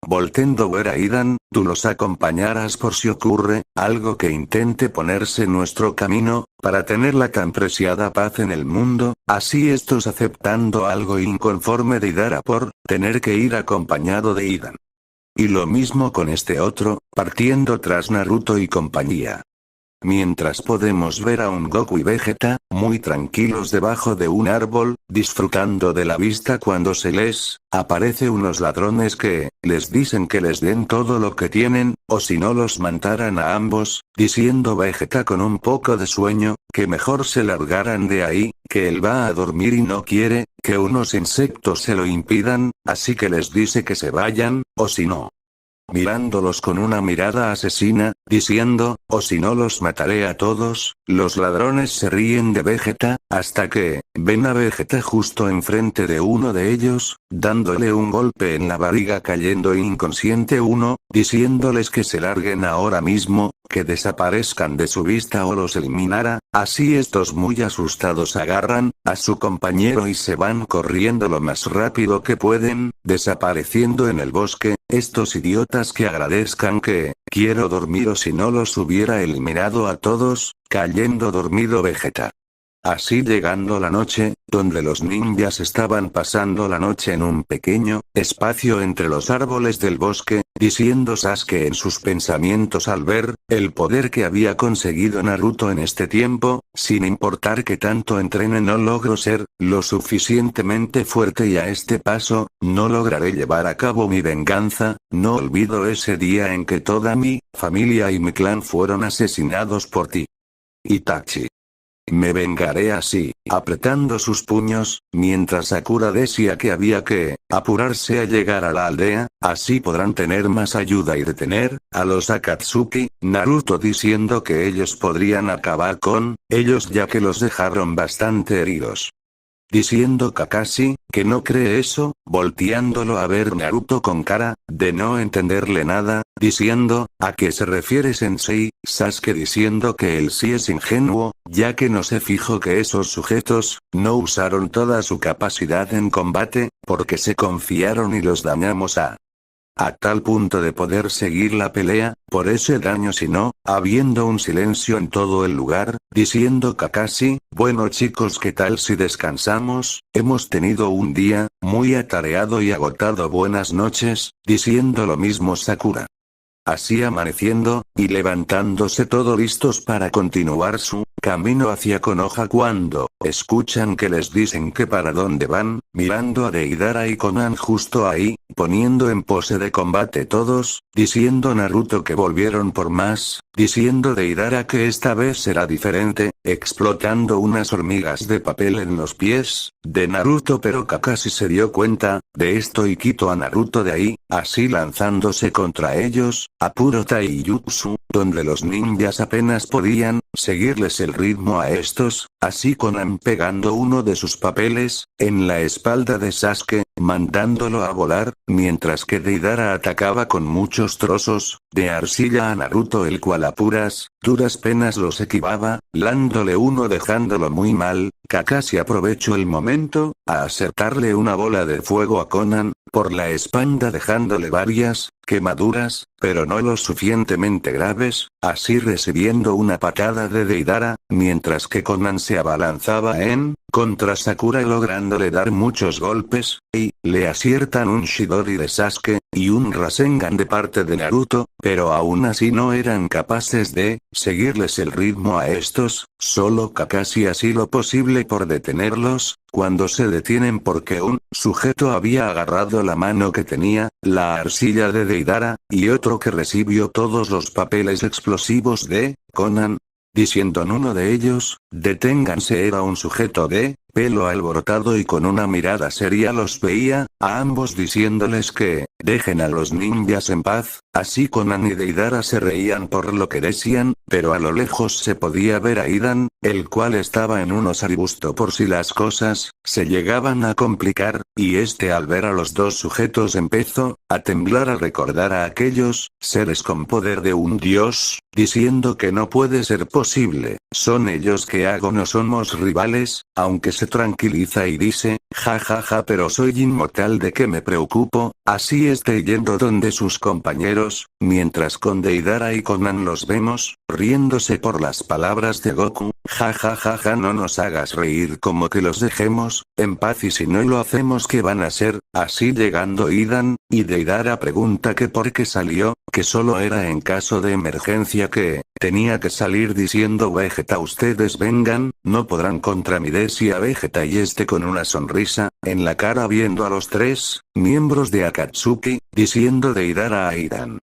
Voltendo ver a Idan, tú los acompañarás por si ocurre algo que intente ponerse en nuestro camino, para tener la tan preciada paz en el mundo, así estos aceptando algo inconforme de Deidara por tener que ir acompañado de Idan. Y lo mismo con este otro, partiendo tras Naruto y compañía. Mientras podemos ver a un Goku y Vegeta, muy tranquilos debajo de un árbol, disfrutando de la vista cuando se les aparece unos ladrones que les dicen que les den todo lo que tienen, o si no los mataran a ambos, diciendo Vegeta con un poco de sueño, que mejor se largaran de ahí, que él va a dormir y no quiere que unos insectos se lo impidan, así que les dice que se vayan, o si no. Mirándolos con una mirada asesina, diciendo, o si no los mataré a todos, los ladrones se ríen de Vegeta, hasta que, ven a Vegeta justo enfrente de uno de ellos, dándole un golpe en la barriga cayendo inconsciente uno, diciéndoles que se larguen ahora mismo, que desaparezcan de su vista o los eliminara, así estos muy asustados agarran a su compañero y se van corriendo lo más rápido que pueden, desapareciendo en el bosque, estos idiotas que agradezcan que, quiero dormir o si no los hubiera eliminado a todos, cayendo dormido Vegeta. Así llegando la noche, donde los ninjas estaban pasando la noche en un pequeño espacio entre los árboles del bosque, diciendo Sasuke en sus pensamientos al ver el poder que había conseguido Naruto en este tiempo, sin importar que tanto entrene no logro ser lo suficientemente fuerte y a este paso, no lograré llevar a cabo mi venganza, no olvido ese día en que toda mi familia y mi clan fueron asesinados por ti. Itachi. Me vengaré así, apretando sus puños, mientras Sakura decía que había que apurarse a llegar a la aldea, así podrán tener más ayuda y detener a los Akatsuki, Naruto diciendo que ellos podrían acabar con ellos ya que los dejaron bastante heridos. Diciendo Kakashi, que no cree eso, volteándolo a ver Naruto con cara de no entenderle nada, diciendo, ¿a qué se refiere Sensei? Sasuke diciendo que él sí es ingenuo, ya que no se fijó que esos sujetos no usaron toda su capacidad en combate, porque se confiaron y los dañamos a tal punto de poder seguir la pelea, por ese daño sino, habiendo un silencio en todo el lugar, diciendo Kakashi, bueno chicos, ¿qué tal si descansamos? Hemos tenido un día muy atareado y agotado, buenas noches, diciendo lo mismo Sakura. Así amaneciendo, y levantándose todo listos para continuar su camino hacia Konoha cuando escuchan que les dicen que para dónde van, mirando a Deidara y Konan justo ahí, poniendo en pose de combate todos, diciendo Naruto que volvieron por más, diciendo Deidara que esta vez será diferente, explotando unas hormigas de papel en los pies de Naruto, pero Kakashi se dio cuenta de esto y quitó a Naruto de ahí, así lanzándose contra ellos, a puro taijutsu, donde los ninjas apenas podían seguirles el ritmo a estos, así Konan pegando uno de sus papeles en la espalda de Sasuke, mandándolo a volar, mientras que Deidara atacaba con muchos trozos de arcilla a Naruto, el cual a duras penas los esquivaba, dándole uno dejándolo muy mal. Kakashi aprovechó el momento a acertarle una bola de fuego a Konan por la espalda, dejándole varias quemaduras, pero no lo suficientemente graves, así recibiendo una patada de Deidara, mientras que Konan se abalanzaba en contra Sakura lográndole dar muchos golpes, y le aciertan un Chidori de Sasuke, y un Rasengan de parte de Naruto, pero aún así no eran capaces de seguirles el ritmo a estos, solo Kakashi hacía lo posible por detenerlos, cuando se detienen porque un sujeto había agarrado la mano que tenía la arcilla de Deidara, y otro que recibió todos los papeles explosivos de Conan. Diciendo en uno de ellos, deténganse, era un sujeto de pelo alborotado y con una mirada seria los veía, a ambos diciéndoles que dejen a los ninjas en paz. Así Conan y Deidara se reían por lo que decían, pero a lo lejos se podía ver a Idan, el cual estaba en unos arbustos por si las cosas se llegaban a complicar, y este al ver a los dos sujetos empezó a temblar al recordar a aquellos seres con poder de un dios, diciendo que no puede ser posible, son ellos que hago, no somos rivales, aunque se tranquiliza y dice, ja ja ja, pero soy inmortal, ¿de qué me preocupo? Así esté yendo donde sus compañeros, mientras con Deidara y Conan los vemos, riéndose por las palabras de Goku, ja ja ja ja, no nos hagas reír, como que los dejemos en paz, y si no lo hacemos ¿qué van a hacer? Así llegando Idan, y Deidara pregunta que por qué salió, que solo era en caso de emergencia, que tenía que salir, diciendo Vegeta, ustedes vengan, no podrán contra mí, decía Vegeta, y este con una sonrisa en la cara viendo a los tres miembros de Akatsuki, diciendo Deidara a Idan.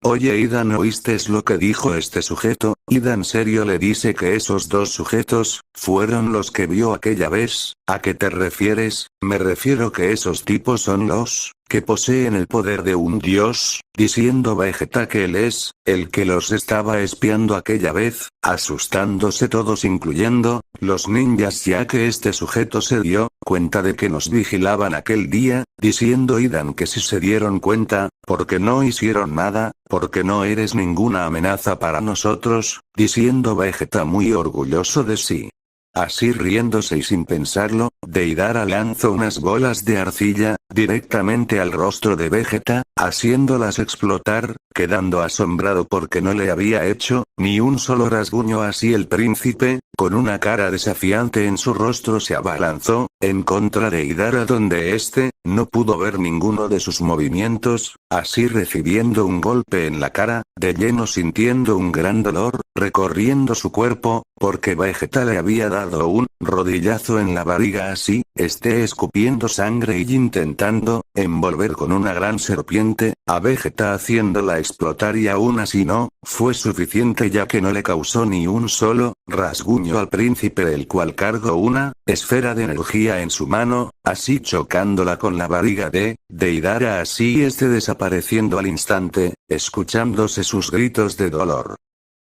Oye Idan, ¿oíste lo que dijo este sujeto? Idan serio le dice que esos dos sujetos fueron los que vio aquella vez. ¿A qué te refieres? Me refiero que esos tipos son los que poseen el poder de un dios, diciendo Vegeta que él es el que los estaba espiando aquella vez, asustándose todos incluyendo los ninjas, ya que este sujeto se dio cuenta de que nos vigilaban aquel día, diciendo Idan que si se dieron cuenta, porque no hicieron nada, porque no eres ninguna amenaza para nosotros, diciendo Vegeta muy orgulloso de sí. Así riéndose y sin pensarlo, Deidara lanzó unas bolas de arcilla directamente al rostro de Vegeta, haciéndolas explotar, quedando asombrado porque no le había hecho ni un solo rasguño. Así el príncipe, con una cara desafiante en su rostro, se abalanzó en contra de Deidara, donde éste no pudo ver ninguno de sus movimientos, así recibiendo un golpe en la cara, de lleno sintiendo un gran dolor recorriendo su cuerpo, porque Vegeta le había dado un rodillazo en la barriga, así esté escupiendo sangre y intentando envolver con una gran serpiente a Vegeta, haciéndola explotar, y aún así no fue suficiente, ya que no le causó ni un solo rasguño al príncipe, el cual cargó una esfera de energía en su mano, así chocándola con la barriga de Deidara, así este desapareciendo al instante, escuchándose sus gritos de dolor.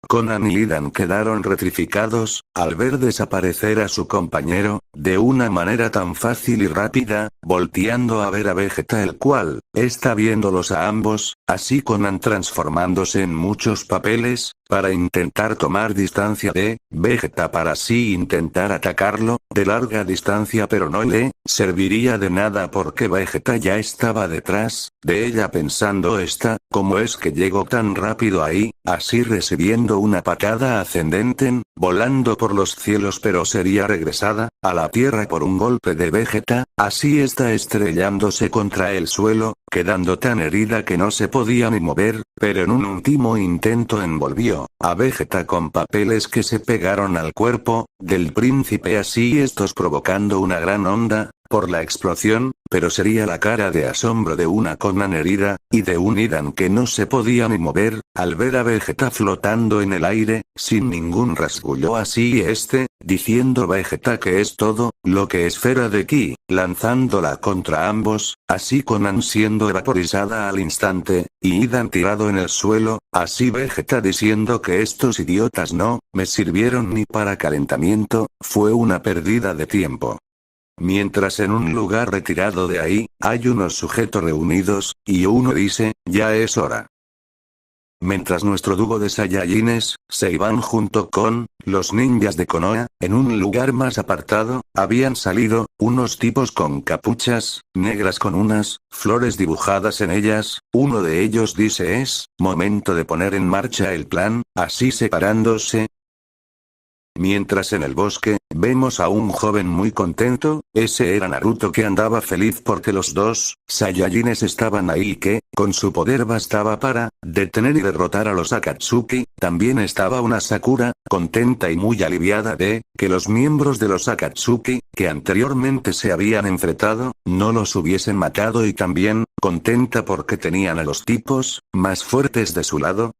Conan y Idan quedaron petrificados al ver desaparecer a su compañero de una manera tan fácil y rápida, volteando a ver a Vegeta, el cual está viéndolos a ambos, así Conan transformándose en muchos papeles para intentar tomar distancia de Vegeta, para así intentar atacarlo de larga distancia, pero no le serviría de nada porque Vegeta ya estaba detrás de ella, pensando esta, ¿cómo es que llegó tan rápido ahí? Así recibiendo una patada ascendente, volando por los cielos, pero sería regresada a la tierra por un golpe de Vegeta, así está estrellándose contra el suelo, quedando tan herida que no se podía ni mover, pero en un último intento envolvió a Vegeta con papeles que se pegaron al cuerpo del príncipe, así estos provocando una gran onda por la explosión, pero sería la cara de asombro de una Conan herida, y de un Idan que no se podía ni mover, al ver a Vegeta flotando en el aire, sin ningún rasguño, así este, diciendo Vegeta que es todo lo que esfera de ki, lanzándola contra ambos, así Conan siendo vaporizada al instante, y Idan tirado en el suelo, así Vegeta diciendo que estos idiotas no me sirvieron ni para calentamiento, fue una pérdida de tiempo. Mientras en un lugar retirado de ahí, hay unos sujetos reunidos, y uno dice, ya es hora. Mientras nuestro dúo de Saiyajines se iban junto con los ninjas de Konoha, en un lugar más apartado, habían salido unos tipos con capuchas negras con unas flores dibujadas en ellas. Uno de ellos dice, es momento de poner en marcha el plan, así separándose Mientras en el bosque, vemos a un joven muy contento, ese era Naruto que andaba feliz porque los dos Saiyajines estaban ahí y que, con su poder bastaba para detener y derrotar a los Akatsuki. También estaba una Sakura, contenta y muy aliviada de que los miembros de los Akatsuki, que anteriormente se habían enfrentado, no los hubiesen matado y también, contenta porque tenían a los tipos más fuertes de su lado.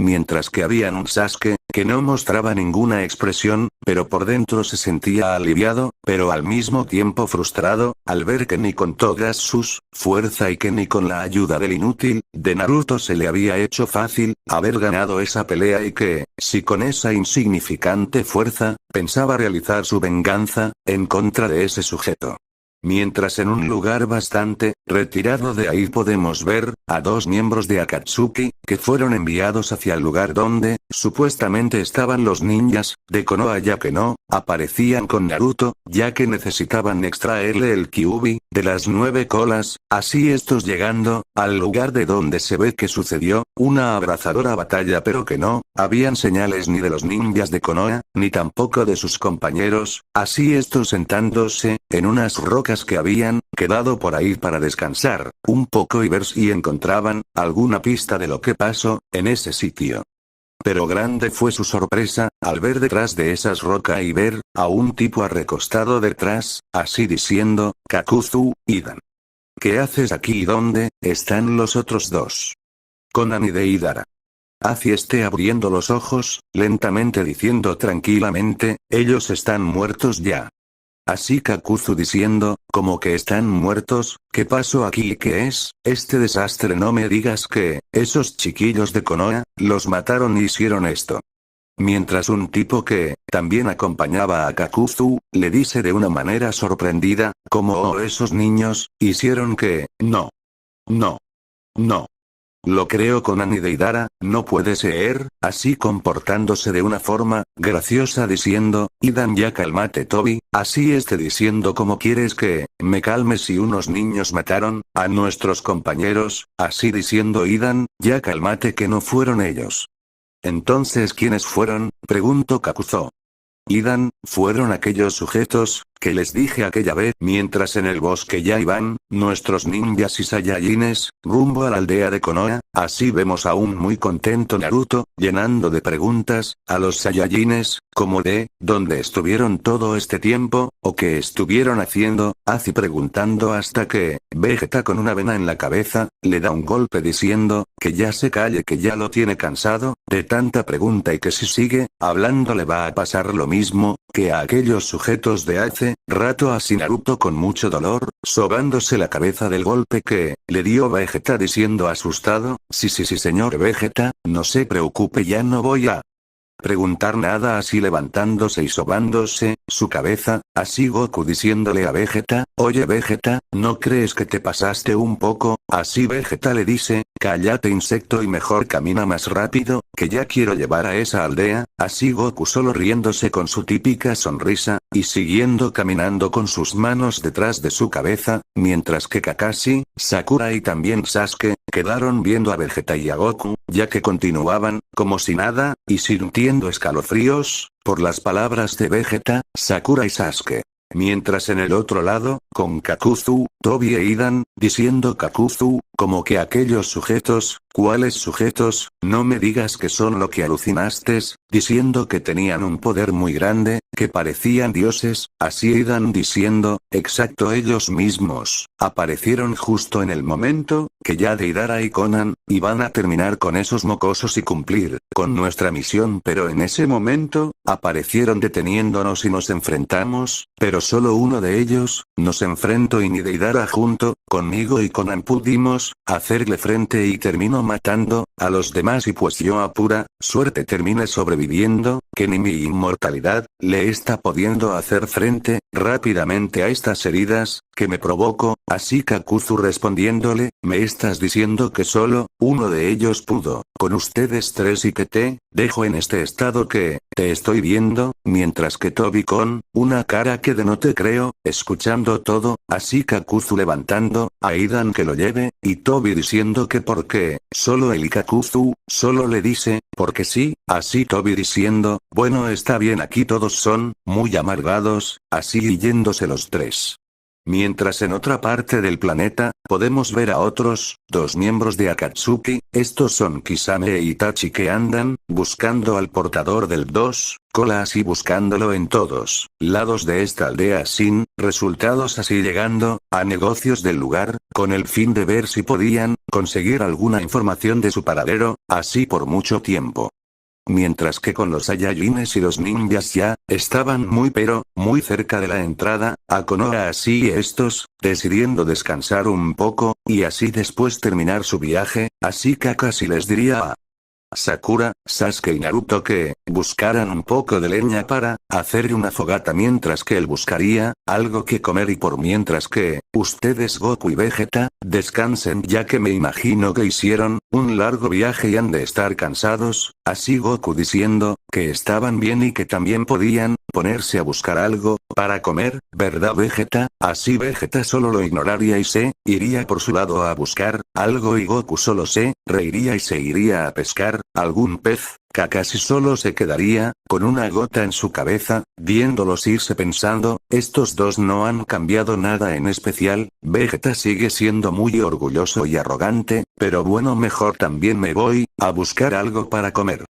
Mientras que había un Sasuke, que no mostraba ninguna expresión, pero por dentro se sentía aliviado, pero al mismo tiempo frustrado, al ver que ni con todas sus fuerza y que ni con la ayuda del inútil de Naruto se le había hecho fácil haber ganado esa pelea y que, si con esa insignificante fuerza, pensaba realizar su venganza en contra de ese sujeto. Mientras en un lugar bastante retirado de ahí podemos ver a dos miembros de Akatsuki, que fueron enviados hacia el lugar donde, supuestamente estaban los ninjas de Konoha, ya que no aparecían con Naruto, ya que necesitaban extraerle el Kyuubi de las 9 colas, así estos llegando al lugar de donde se ve que sucedió una abrazadora batalla, pero que no habían señales ni de los ninjas de Konoha, ni tampoco de sus compañeros, así estos sentándose en unas rocas que habían quedado por ahí para descansar un poco y ver si encontraban alguna pista de lo que pasó en ese sitio. Pero grande fue su sorpresa, al ver detrás de esas rocas y ver a un tipo recostado detrás, así diciendo: Kakuzu, Hidan. ¿Qué haces aquí y dónde están los otros dos? Konan y Deidara. Hacia este abriendo los ojos, lentamente diciendo tranquilamente: ellos están muertos ya. Así Kakuzu diciendo, como que están muertos, ¿qué pasó aquí y qué es este desastre? No me digas que esos chiquillos de Konoha los mataron y hicieron esto. Mientras un tipo que también acompañaba a Kakuzu le dice de una manera sorprendida, como oh, esos niños hicieron que, no. Lo creo. Konan y Deidara, no puede ser, así comportándose de una forma graciosa diciendo: Hidan, ya cálmate Tobi, así diciendo como quieres que me calme si unos niños mataron a nuestros compañeros, así diciendo Hidan, ya cálmate que no fueron ellos. Entonces ¿quiénes fueron? Preguntó Kakuzu. Hidan, fueron aquellos sujetos que les dije aquella vez, mientras en el bosque ya iban nuestros ninjas y Saiyajines rumbo a la aldea de Konoha. Así vemos a un muy contento Naruto llenando de preguntas a los Saiyajines, como de ¿dónde estuvieron todo este tiempo? ¿O qué estuvieron haciendo? Así preguntando hasta que Vegeta, con una vena en la cabeza, le da un golpe diciendo que ya se calle, que ya lo tiene cansado de tanta pregunta y que si sigue hablando le va a pasar lo mismo que a aquellos sujetos de hace rato. Así Naruto, con mucho dolor, sobándose la cabeza del golpe que le dio Vegeta, diciendo asustado: sí señor Vegeta, no se preocupe, ya no voy a preguntar nada. Así levantándose y sobándose su cabeza, así Goku diciéndole a Vegeta: oye Vegeta, ¿no crees que te pasaste un poco? Así Vegeta le dice: cállate insecto y mejor camina más rápido, que ya quiero llevar a esa aldea. Así Goku solo riéndose con su típica sonrisa, y siguiendo caminando con sus manos detrás de su cabeza, mientras que Kakashi, Sakura y también Sasuke quedaron viendo a Vegeta y a Goku, ya que continuaban como si nada, y sintiendo escalofríos por las palabras de Vegeta, Sakura y Sasuke. Mientras en el otro lado, con Kakuzu, Tobi e Hidan, diciendo Kakuzu, como que aquellos sujetos, ¿cuáles sujetos? No me digas que son lo que alucinaste, diciendo que tenían un poder muy grande, que parecían dioses, así Hidan diciendo, exacto, ellos mismos, aparecieron justo en el momento, que ya Deidara y Konan, iban a terminar con esos mocosos y cumplir con nuestra misión, pero en ese momento, aparecieron deteniéndonos y nos enfrentamos, pero solo uno de ellos, nos enfrentó y ni Deidara junto conmigo y Konan pudimos hacerle frente y terminó matando a los demás y pues yo a pura suerte terminé sobreviviendo, que ni mi inmortalidad le está pudiendo hacer frente rápidamente a estas heridas que me provocó. Así Kakuzu respondiéndole, me estás diciendo que solo uno de ellos pudo con ustedes tres y que te dejo en este estado que te estoy viendo, mientras que Tobi con una cara que de no te creo, escuchando todo, así Kakuzu levantando a Hidan que lo lleve, y Tobi diciendo que por qué, solo él y Kakuzu, solo le dice, porque sí, así Tobi diciendo, Bueno, está bien, aquí todos son muy amargados, así y yéndose los tres. Mientras en otra parte del planeta, podemos ver a otros, dos miembros de Akatsuki, estos son Kisame e Itachi que andan, buscando al portador del dos colas y buscándolo en todos lados de esta aldea sin resultados, así llegando a negocios del lugar, con el fin de ver si podían conseguir alguna información de su paradero, así por mucho tiempo. Mientras que con los Saiyajines y los ninjas ya estaban muy cerca de la entrada a Konoha, así estos, decidiendo descansar un poco, y así después terminar su viaje, así Kakashi les diría a Sakura, Sasuke y Naruto que buscaran un poco de leña para hacer una fogata, mientras que él buscaría algo que comer, y por mientras que ustedes, Goku y Vegeta, descansen, ya que me imagino que hicieron un largo viaje y han de estar cansados. Así Goku diciendo que estaban bien y que también podían ponerse a buscar algo para comer, ¿verdad Vegeta? Así Vegeta solo lo ignoraría y se iría por su lado a buscar algo, y Goku solo se reiría y se iría a pescar algún pez. Kakashi solo se quedaría con una gota en su cabeza, viéndolos irse pensando, estos dos no han cambiado nada en especial. Vegeta sigue siendo muy orgulloso y arrogante, pero bueno, mejor también me voy a buscar algo para comer.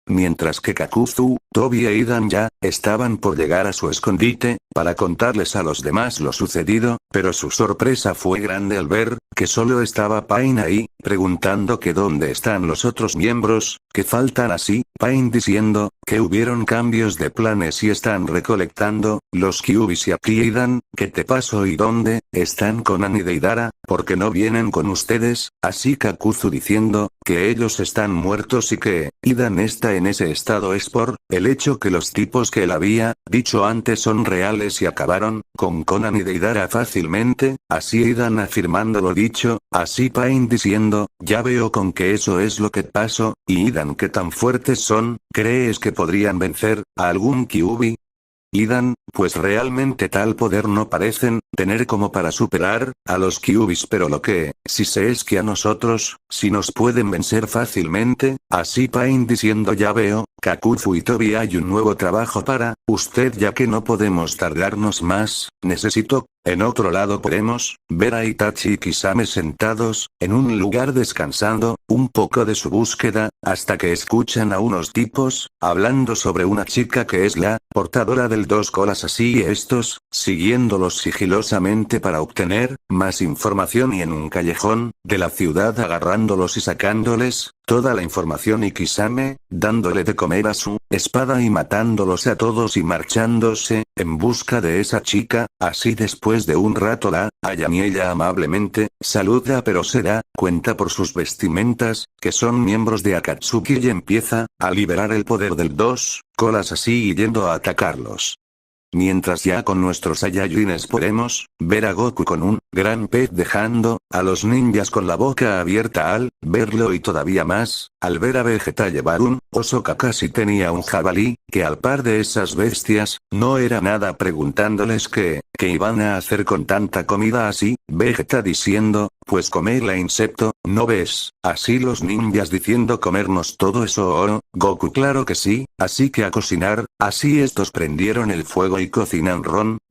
Mientras que Kakuzu, Tobi e Idan ya estaban por llegar a su escondite para contarles a los demás lo sucedido, pero su sorpresa fue grande al ver que solo estaba Pain ahí, preguntando que dónde están los otros miembros que faltan, así Pain diciendo que hubieron cambios de planes y están recolectando los Kyubis, y aquí Idan, ¿qué te pasó y dónde están Conan y Deidara? ¿Por qué no vienen con ustedes? Así Kakuzu diciendo que ellos están muertos y que Idan está en ese estado es por el hecho que los tipos que él había dicho antes son reales y acabaron con Conan y Deidara fácilmente, así Idan afirmando lo dicho, así Pain diciendo, ya veo con que eso es lo que pasó, y Idan, ¿qué tan fuertes son? ¿Crees que podrían vencer a algún Kyuubi? Idan, pues realmente tal poder no parecen tener como para superar a los Kyubis, pero lo que sí sé es que a nosotros sí nos pueden vencer fácilmente. Así Pain diciendo, ya veo, Kakuzu y Tobi, hay un nuevo trabajo para usted, ya que no podemos tardarnos más. Necesito. En otro lado podemos ver a Itachi y Kisame sentados en un lugar descansando un poco de su búsqueda, hasta que escuchan a unos tipos hablando sobre una chica que es la portadora del dos colas, así y estos siguiéndolos sigilosamente para obtener más información, y en un callejón de la ciudad agarrándolos y sacándoles toda la información, y Kisame dándole de comer a su espada y matándolos a todos y marchándose en busca de esa chica. Así después de un rato la hallan y ella amablemente saluda, pero se da cuenta por sus vestimentas que son miembros de Akatsuki y empieza a liberar el poder del dos colas, así y yendo a atacarlos. Mientras ya con nuestros Saiyajines podemos ver a Goku con un gran pez, dejando a los ninjas con la boca abierta al verlo, y todavía más al ver a Vegeta llevar un oso. Kakashi tenía un jabalí, que al par de esas bestias no era nada, preguntándoles qué iban a hacer con tanta comida. Así Vegeta diciendo, pues comerla, insecto, ¿no ves? Así los ninjas diciendo, comernos todo eso. Oh, Goku, claro que sí, así que a cocinar. Así estos prendieron el fuego y cocinan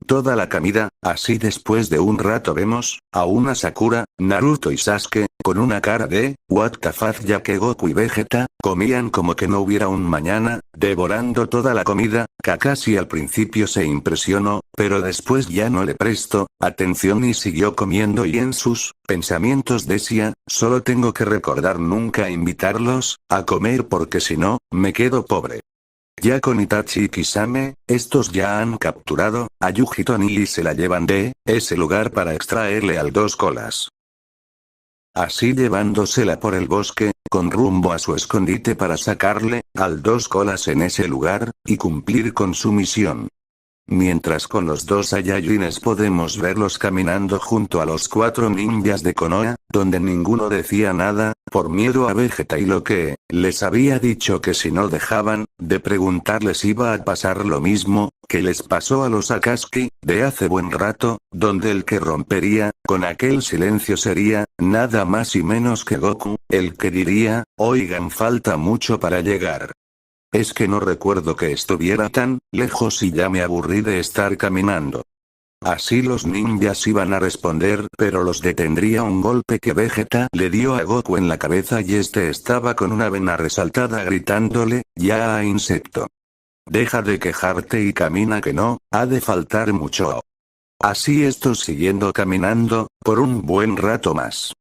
toda la comida. Así después de un rato vemos a una Sakura, Naruto y Sasuke con una cara de what the fuck, ya que Goku y Vegeta comían como que no hubiera un mañana, devorando toda la comida. Kakashi al principio se impresionó, pero después ya no le prestó atención y siguió comiendo, y en sus pensamientos decía, solo tengo que recordar nunca invitarlos a comer, porque si no, me quedo pobre. Ya con Itachi y Kisame, estos ya han capturado a Yuji Toni y se la llevan de ese lugar para extraerle al dos colas. Así llevándosela por el bosque, con rumbo a su escondite para sacarle al dos colas en ese lugar y cumplir con su misión. Mientras con los dos Saiyajines podemos verlos caminando junto a los cuatro ninjas de Konoha, donde ninguno decía nada, por miedo a Vegeta y lo que les había dicho, que si no dejaban de preguntarles iba a pasar lo mismo que les pasó a los Akatsuki de hace buen rato, donde el que rompería con aquel silencio sería nada más y menos que Goku, el que diría, oigan, falta mucho para llegar. Es que no recuerdo que estuviera tan lejos y ya me aburrí de estar caminando. Así los ninjas iban a responder, pero los detendría un golpe que Vegeta le dio a Goku en la cabeza y este estaba con una vena resaltada gritándole, ya insecto. Deja de quejarte y camina que no, ha de faltar mucho. Así estos siguiendo caminando, por un buen rato más.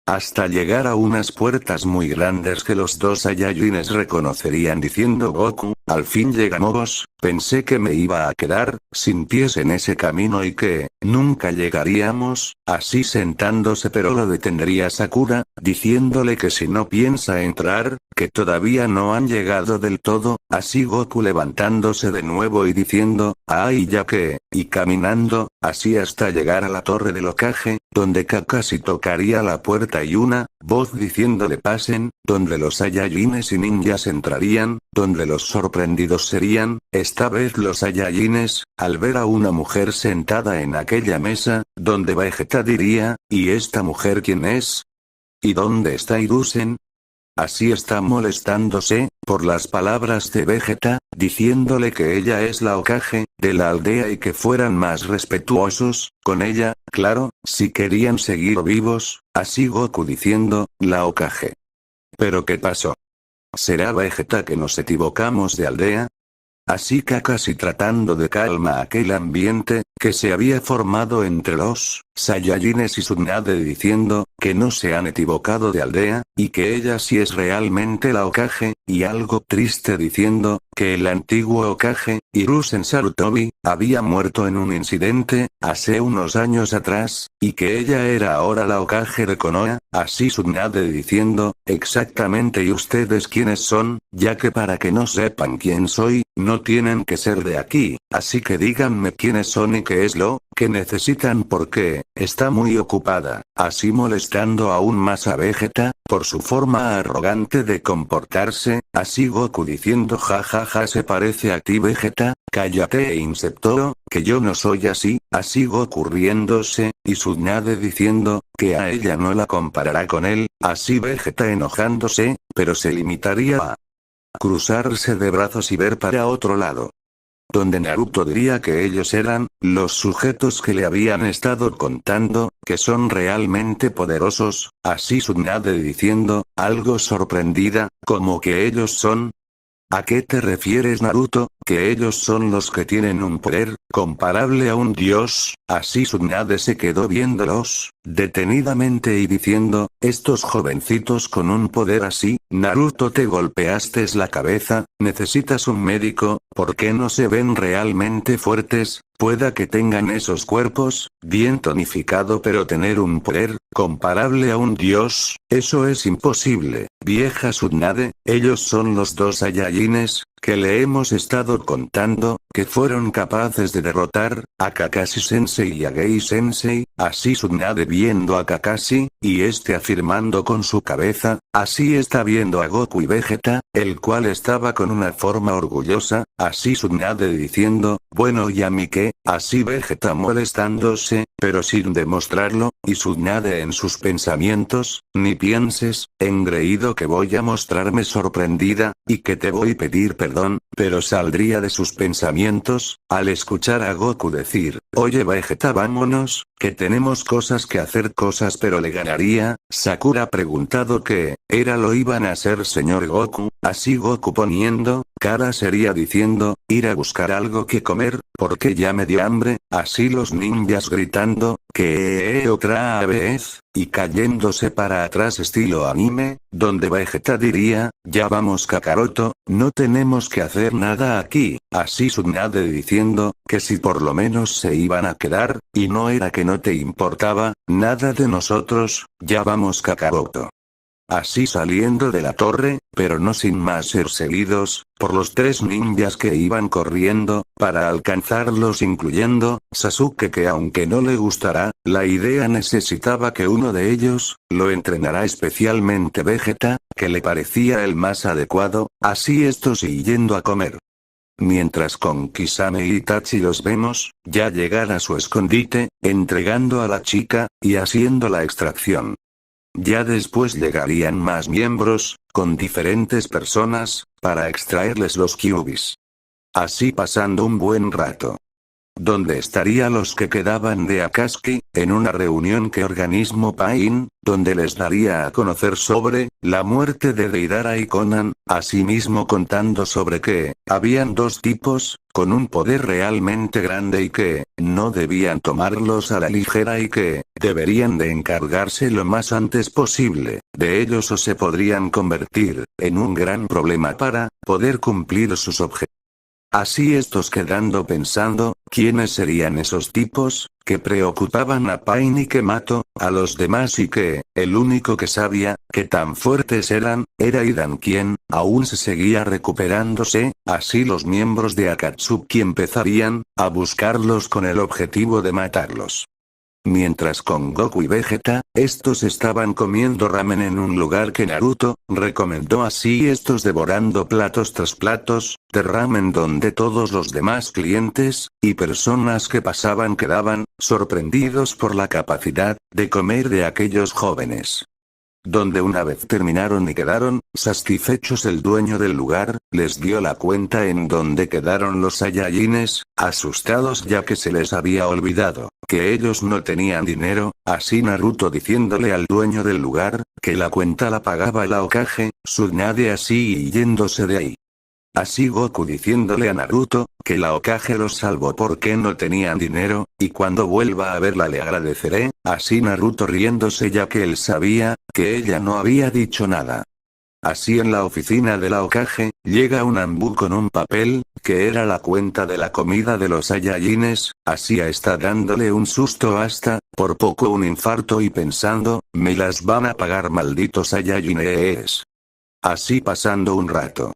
Hasta llegar a unas puertas muy grandes que los dos Saiyajines reconocerían diciendo Goku, al fin llegamos, pensé que me iba a quedar, sin pies en ese camino y que, nunca llegaríamos, así sentándose pero lo detendría Sakura, diciéndole que si no piensa entrar, que todavía no han llegado del todo, así Goku levantándose de nuevo y diciendo, ay ya que, y caminando, así hasta llegar a la torre del Hokage, donde Kakashi tocaría la puerta y una voz diciéndole pasen, donde los Saiyajines y ninjas entrarían, donde los sorprendidos serían, esta vez los Saiyajines, al ver a una mujer sentada en aquella mesa, donde Vegeta diría, ¿y esta mujer quién es? ¿Y dónde está Hiruzen? Así está molestándose, por las palabras de Vegeta, diciéndole que ella es la Hokage, de la aldea y que fueran más respetuosos, con ella, claro, si querían seguir vivos, así Goku diciendo, la Hokage. ¿Pero qué pasó? ¿Será Vegeta que nos equivocamos de aldea? Así Kakashi tratando de calma aquel ambiente, que se había formado entre los Saiyajines y Tsunade diciendo, que no se han equivocado de aldea, y que ella sí es realmente la Hokage, y algo triste diciendo, que el antiguo Hokage, Hiruzen Sarutobi, había muerto en un incidente, hace unos años atrás, y que ella era ahora la Hokage de Konoha, así Tsunade diciendo, exactamente y ustedes quiénes son, ya que para que no sepan quién soy, no tienen que ser de aquí, así que díganme quiénes son y qué es lo que necesitan porque, está muy ocupada, así molestando aún más a Vegeta, por su forma arrogante de comportarse, así Goku diciendo jajaja se parece a ti Vegeta, cállate insecto, que yo no soy así, así Goku riéndose, y Tsunade diciendo, que a ella no la comparará con él, así Vegeta enojándose, pero se limitaría a cruzarse de brazos y ver para otro lado. Donde Naruto diría que ellos eran, los sujetos que le habían estado contando, que son realmente poderosos, así Tsunade diciendo, algo sorprendida, como que ellos son. ¿A qué te refieres Naruto? Que ellos son los que tienen un poder, comparable a un dios, así Tsunade se quedó viéndolos, detenidamente y diciendo, estos jovencitos con un poder así, Naruto te golpeaste la cabeza, necesitas un médico, ¿por qué no se ven realmente fuertes? Pueda que tengan esos cuerpos, bien tonificado pero tener un poder, comparable a un dios, eso es imposible, vieja Tsunade, ellos son los dos Saiyajines, que le hemos estado contando, que fueron capaces de derrotar, a Kakashi Sensei y a Gei Sensei, así Tsunade viendo a Kakashi, y este afirmando con su cabeza, así está viendo a Goku y Vegeta, el cual estaba con una forma orgullosa, así Tsunade diciendo, bueno y a mí qué, así Vegeta molestándose, pero sin demostrarlo, y Tsunade en sus pensamientos, ni pienses, engreído que voy a mostrarme sorprendida, y que te voy a pedir perdón, pero saldría de sus pensamientos, al escuchar a Goku decir, oye Vegeta vámonos, que tenemos cosas que hacer cosas pero le ganaría, Sakura preguntado qué, era lo iban a hacer señor Goku, así Goku poniendo, cara sería diciendo, ir a buscar algo que comer, porque ya me dio hambre, así los ninjas gritando, que otra vez, y cayéndose para atrás estilo anime, donde Vegeta diría, ya vamos Kakaroto, no tenemos que hacer nada aquí, así Tsunade diciendo, que si por lo menos se iban a quedar, y no era que no te importaba, nada de nosotros, ya vamos Kakaroto. Así saliendo de la torre, pero no sin más ser seguidos, por los tres ninjas que iban corriendo, para alcanzarlos incluyendo, Sasuke que aunque no le gustará, la idea necesitaba que uno de ellos, lo entrenará especialmente Vegeta, que le parecía el más adecuado, así estos yendo a comer. Mientras con Kisame y Itachi los vemos, ya llegar a su escondite, entregando a la chica, y haciendo la extracción. Ya después llegarían más miembros, con diferentes personas, para extraerles los kyubis. Así pasando un buen rato. ¿Dónde estarían los que quedaban de Akatsuki, en una reunión que organismo Pain, donde les daría a conocer sobre la muerte de Deidara y Conan, asimismo contando sobre que habían dos tipos, con un poder realmente grande y que no debían tomarlos a la ligera y que deberían de encargarse lo más antes posible de ellos o se podrían convertir en un gran problema para poder cumplir sus objetivos? Así estos quedando pensando, ¿quiénes serían esos tipos, que preocupaban a Pain y que mató a los demás y que, el único que sabía, que tan fuertes eran, era Idan quien, aún se seguía recuperándose? Así los miembros de Akatsuki empezarían, a buscarlos con el objetivo de matarlos. Mientras con Goku y Vegeta, estos estaban comiendo ramen en un lugar que Naruto recomendó, así estos devorando platos tras platos de ramen donde todos los demás clientes y personas que pasaban quedaban sorprendidos por la capacidad de comer de aquellos jóvenes. Donde una vez terminaron y quedaron satisfechos, el dueño del lugar les dio la cuenta en donde quedaron los Saiyajines, asustados ya que se les había olvidado que ellos no tenían dinero, así Naruto diciéndole al dueño del lugar que la cuenta la pagaba el Hokage Tsunade, así y yéndose de ahí. Así Goku diciéndole a Naruto que la Hokage los salvó porque no tenían dinero, y cuando vuelva a verla le agradeceré, así Naruto riéndose ya que él sabía que ella no había dicho nada. Así en la oficina de la Hokage, llega un Anbu con un papel, que era la cuenta de la comida de los Saiyajines, así está dándole un susto hasta, por poco un infarto y pensando, me las van a pagar malditos Saiyajines. Así pasando un rato.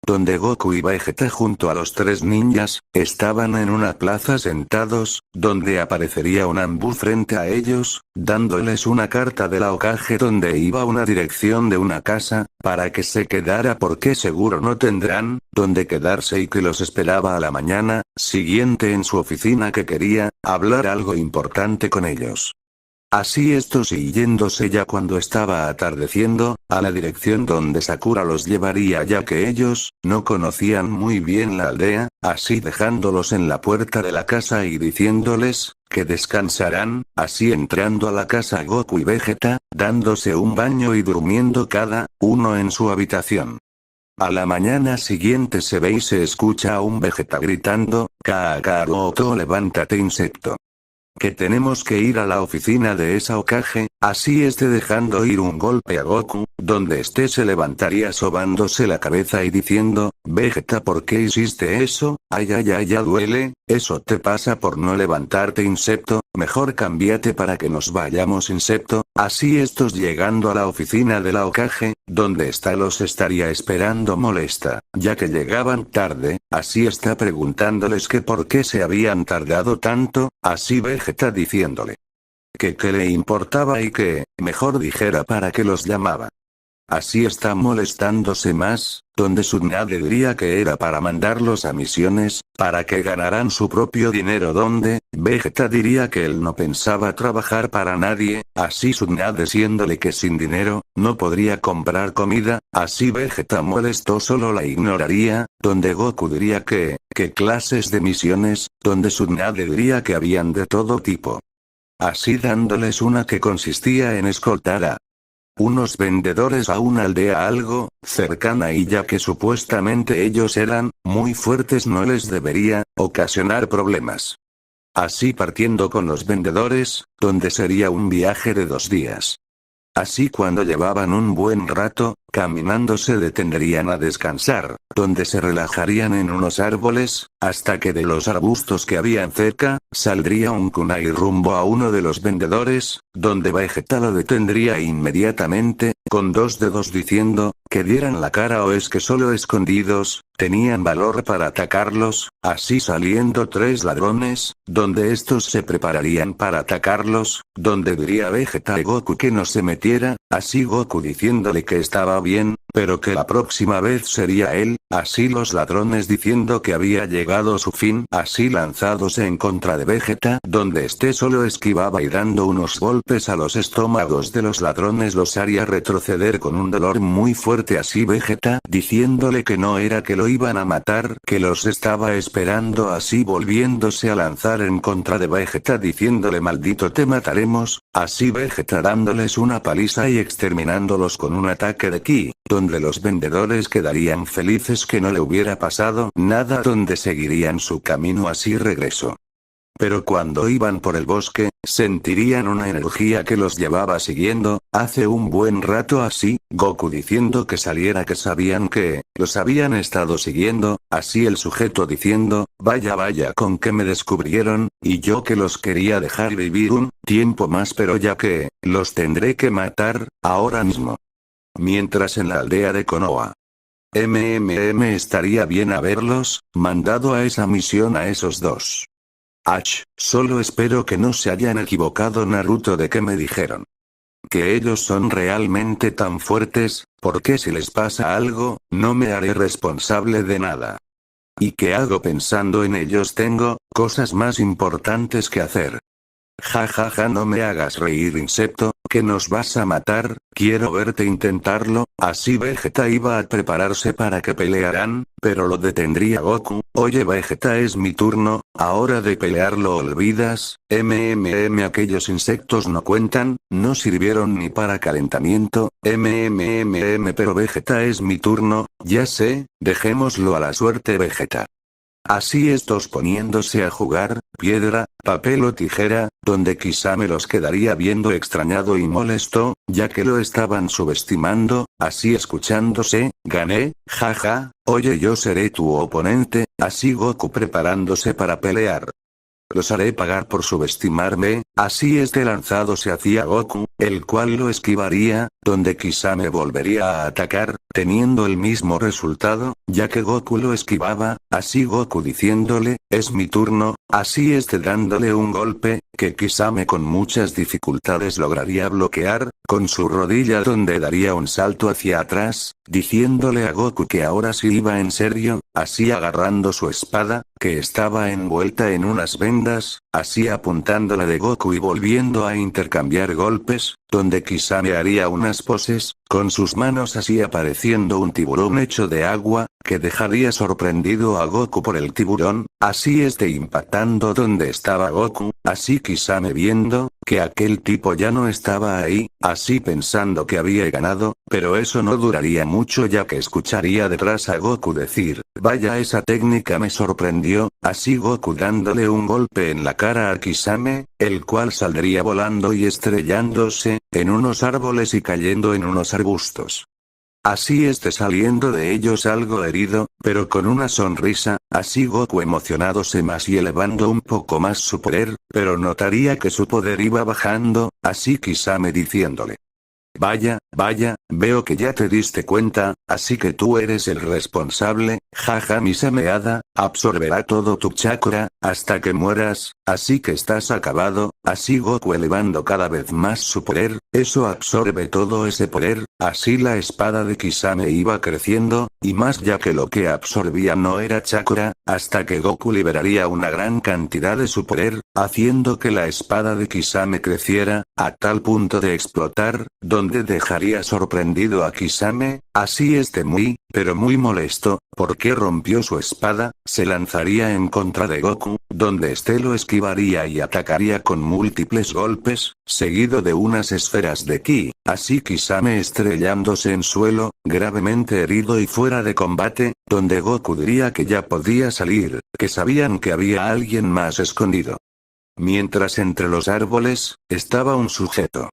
Donde Goku y Vegeta junto a los tres ninjas, estaban en una plaza sentados, donde aparecería un Anbu frente a ellos, dándoles una carta de la Hokage donde iba una dirección de una casa, para que se quedara porque seguro no tendrán donde quedarse y que los esperaba a la mañana siguiente en su oficina, que quería hablar algo importante con ellos. Así estos y yéndose ya cuando estaba atardeciendo, a la dirección donde Sakura los llevaría ya que ellos no conocían muy bien la aldea, así dejándolos en la puerta de la casa y diciéndoles que descansarán, así entrando a la casa Goku y Vegeta, dándose un baño y durmiendo cada uno en su habitación. A la mañana siguiente se ve y se escucha a un Vegeta gritando, Kakaroto, levántate insecto. Que tenemos que ir a la oficina de esa Hokage, así dejando ir un golpe a Goku, donde se levantaría sobándose la cabeza y diciendo, Vegeta, ¿por qué hiciste eso? Ay ay ay, ya duele, eso te pasa por no levantarte insecto, mejor cámbiate para que nos vayamos insecto. Así estos llegando a la oficina de la Hokage, donde los estaría esperando molesta, ya que llegaban tarde, así está preguntándoles que por qué se habían tardado tanto, así Vegeta diciéndole que qué le importaba y que, mejor dijera para qué los llamaba. Así está molestándose más, donde Tsunade diría que era para mandarlos a misiones, para que ganaran su propio dinero, donde Vegeta diría que él no pensaba trabajar para nadie, así Tsunade diciéndole que sin dinero, no podría comprar comida, así Vegeta molesto solo la ignoraría, donde Goku diría que, ¿qué clases de misiones? Donde Tsunade diría que habían de todo tipo. Así dándoles una que consistía en escoltar a unos vendedores a una aldea algo cercana y ya que supuestamente ellos eran muy fuertes no les debería ocasionar problemas. Así partiendo con los vendedores, donde sería un viaje de 2 días. Así cuando llevaban un buen rato, caminando se detendrían a descansar, donde se relajarían en unos árboles, hasta que de los arbustos que habían cerca, saldría un kunai rumbo a uno de los vendedores, donde Vegeta lo detendría inmediatamente, con 2 dedos diciendo, que dieran la cara o es que solo escondidos, tenían valor para atacarlos, así saliendo 3 ladrones, donde estos se prepararían para atacarlos, donde diría Vegeta a Goku que no se metiera, así Goku diciéndole que estaba bien, pero que la próxima vez sería él, así los ladrones diciendo que había llegado su fin, así lanzándose en contra de Vegeta, donde este solo esquivaba y dando unos golpes a los estómagos de los ladrones los haría retroceder con un dolor muy fuerte, así Vegeta diciéndole que no era que lo iban a matar, que los estaba esperando, así volviéndose a lanzar en contra de Vegeta diciéndole maldito te mataremos, así Vegeta dándoles una paliza y exterminándolos con un ataque de ki, donde los vendedores quedarían felices que no le hubiera pasado nada, donde seguirían su camino, así regresó. Pero cuando iban por el bosque, sentirían una energía que los llevaba siguiendo, hace un buen rato, así, Goku diciendo que saliera, que sabían que los habían estado siguiendo, así el sujeto diciendo, vaya con que me descubrieron, y yo que los quería dejar vivir un tiempo más, pero ya que los tendré que matar, ahora mismo. Mientras en la aldea de Konoha, estaría bien haberlos mandado a esa misión a esos dos. Solo espero que no se hayan equivocado Naruto de que me dijeron que ellos son realmente tan fuertes, porque si les pasa algo, no me haré responsable de nada. ¿Y qué hago pensando en ellos? Tengo cosas más importantes que hacer. No me hagas reír, insecto, que nos vas a matar, quiero verte intentarlo, así Vegeta iba a prepararse para que pelearan, pero lo detendría Goku, oye Vegeta es mi turno, ahora de pelear lo olvidas, aquellos insectos no cuentan, no sirvieron ni para calentamiento, pero Vegeta es mi turno, ya sé, dejémoslo a la suerte Vegeta. Así estos poniéndose a jugar, piedra, papel o tijera, donde quizá me los quedaría viendo extrañado y molesto, ya que lo estaban subestimando, así escuchándose, gané, oye yo seré tu oponente, así Goku preparándose para pelear. Los haré pagar por subestimarme, así lanzándose hacia Goku, el cual lo esquivaría, donde quizá me volvería a atacar, teniendo el mismo resultado, ya que Goku lo esquivaba, así Goku diciéndole, es mi turno, así dándole un golpe, que quizá con muchas dificultades lograría bloquear, con su rodilla donde daría un salto hacia atrás, diciéndole a Goku que ahora sí iba en serio, así agarrando su espada, que estaba envuelta en unas vendas, así apuntándola de Goku y volviendo a intercambiar golpes, donde quizá me haría unas poses, con sus manos así apareciendo un tiburón hecho de agua, que dejaría sorprendido a Goku por el tiburón, así impactando donde estaba Goku, así quizá me viendo, que aquel tipo ya no estaba ahí, así pensando que había ganado, pero eso no duraría mucho ya que escucharía detrás a Goku decir, vaya esa técnica me sorprendió, así Goku dándole un golpe en la cara a Kisame, el cual saldría volando y estrellándose, en unos árboles y cayendo en unos arbustos. Así saliendo de ellos algo herido, pero con una sonrisa, así Goku emocionándose más y elevando un poco más su poder, pero notaría que su poder iba bajando, así Kisame diciéndole. Vaya, veo que ya te diste cuenta, así que tú eres el responsable, mi sameada, absorberá todo tu chakra, hasta que mueras, así que estás acabado, así Goku elevando cada vez más su poder, eso absorbe todo ese poder, así la espada de Kisame iba creciendo, y más ya que lo que absorbía no era chakra, hasta que Goku liberaría una gran cantidad de su poder, haciendo que la espada de Kisame creciera, a tal punto de explotar, donde dejaría sorprendido a Kisame, así pero muy molesto, porque rompió su espada, se lanzaría en contra de Goku, donde lo esquivaría y atacaría con múltiples golpes, seguido de unas esferas de ki, así Kisame estrellándose en suelo, gravemente herido y fuera de combate, donde Goku diría que ya podía salir, que sabían que había alguien más escondido. Mientras entre los árboles, estaba un sujeto.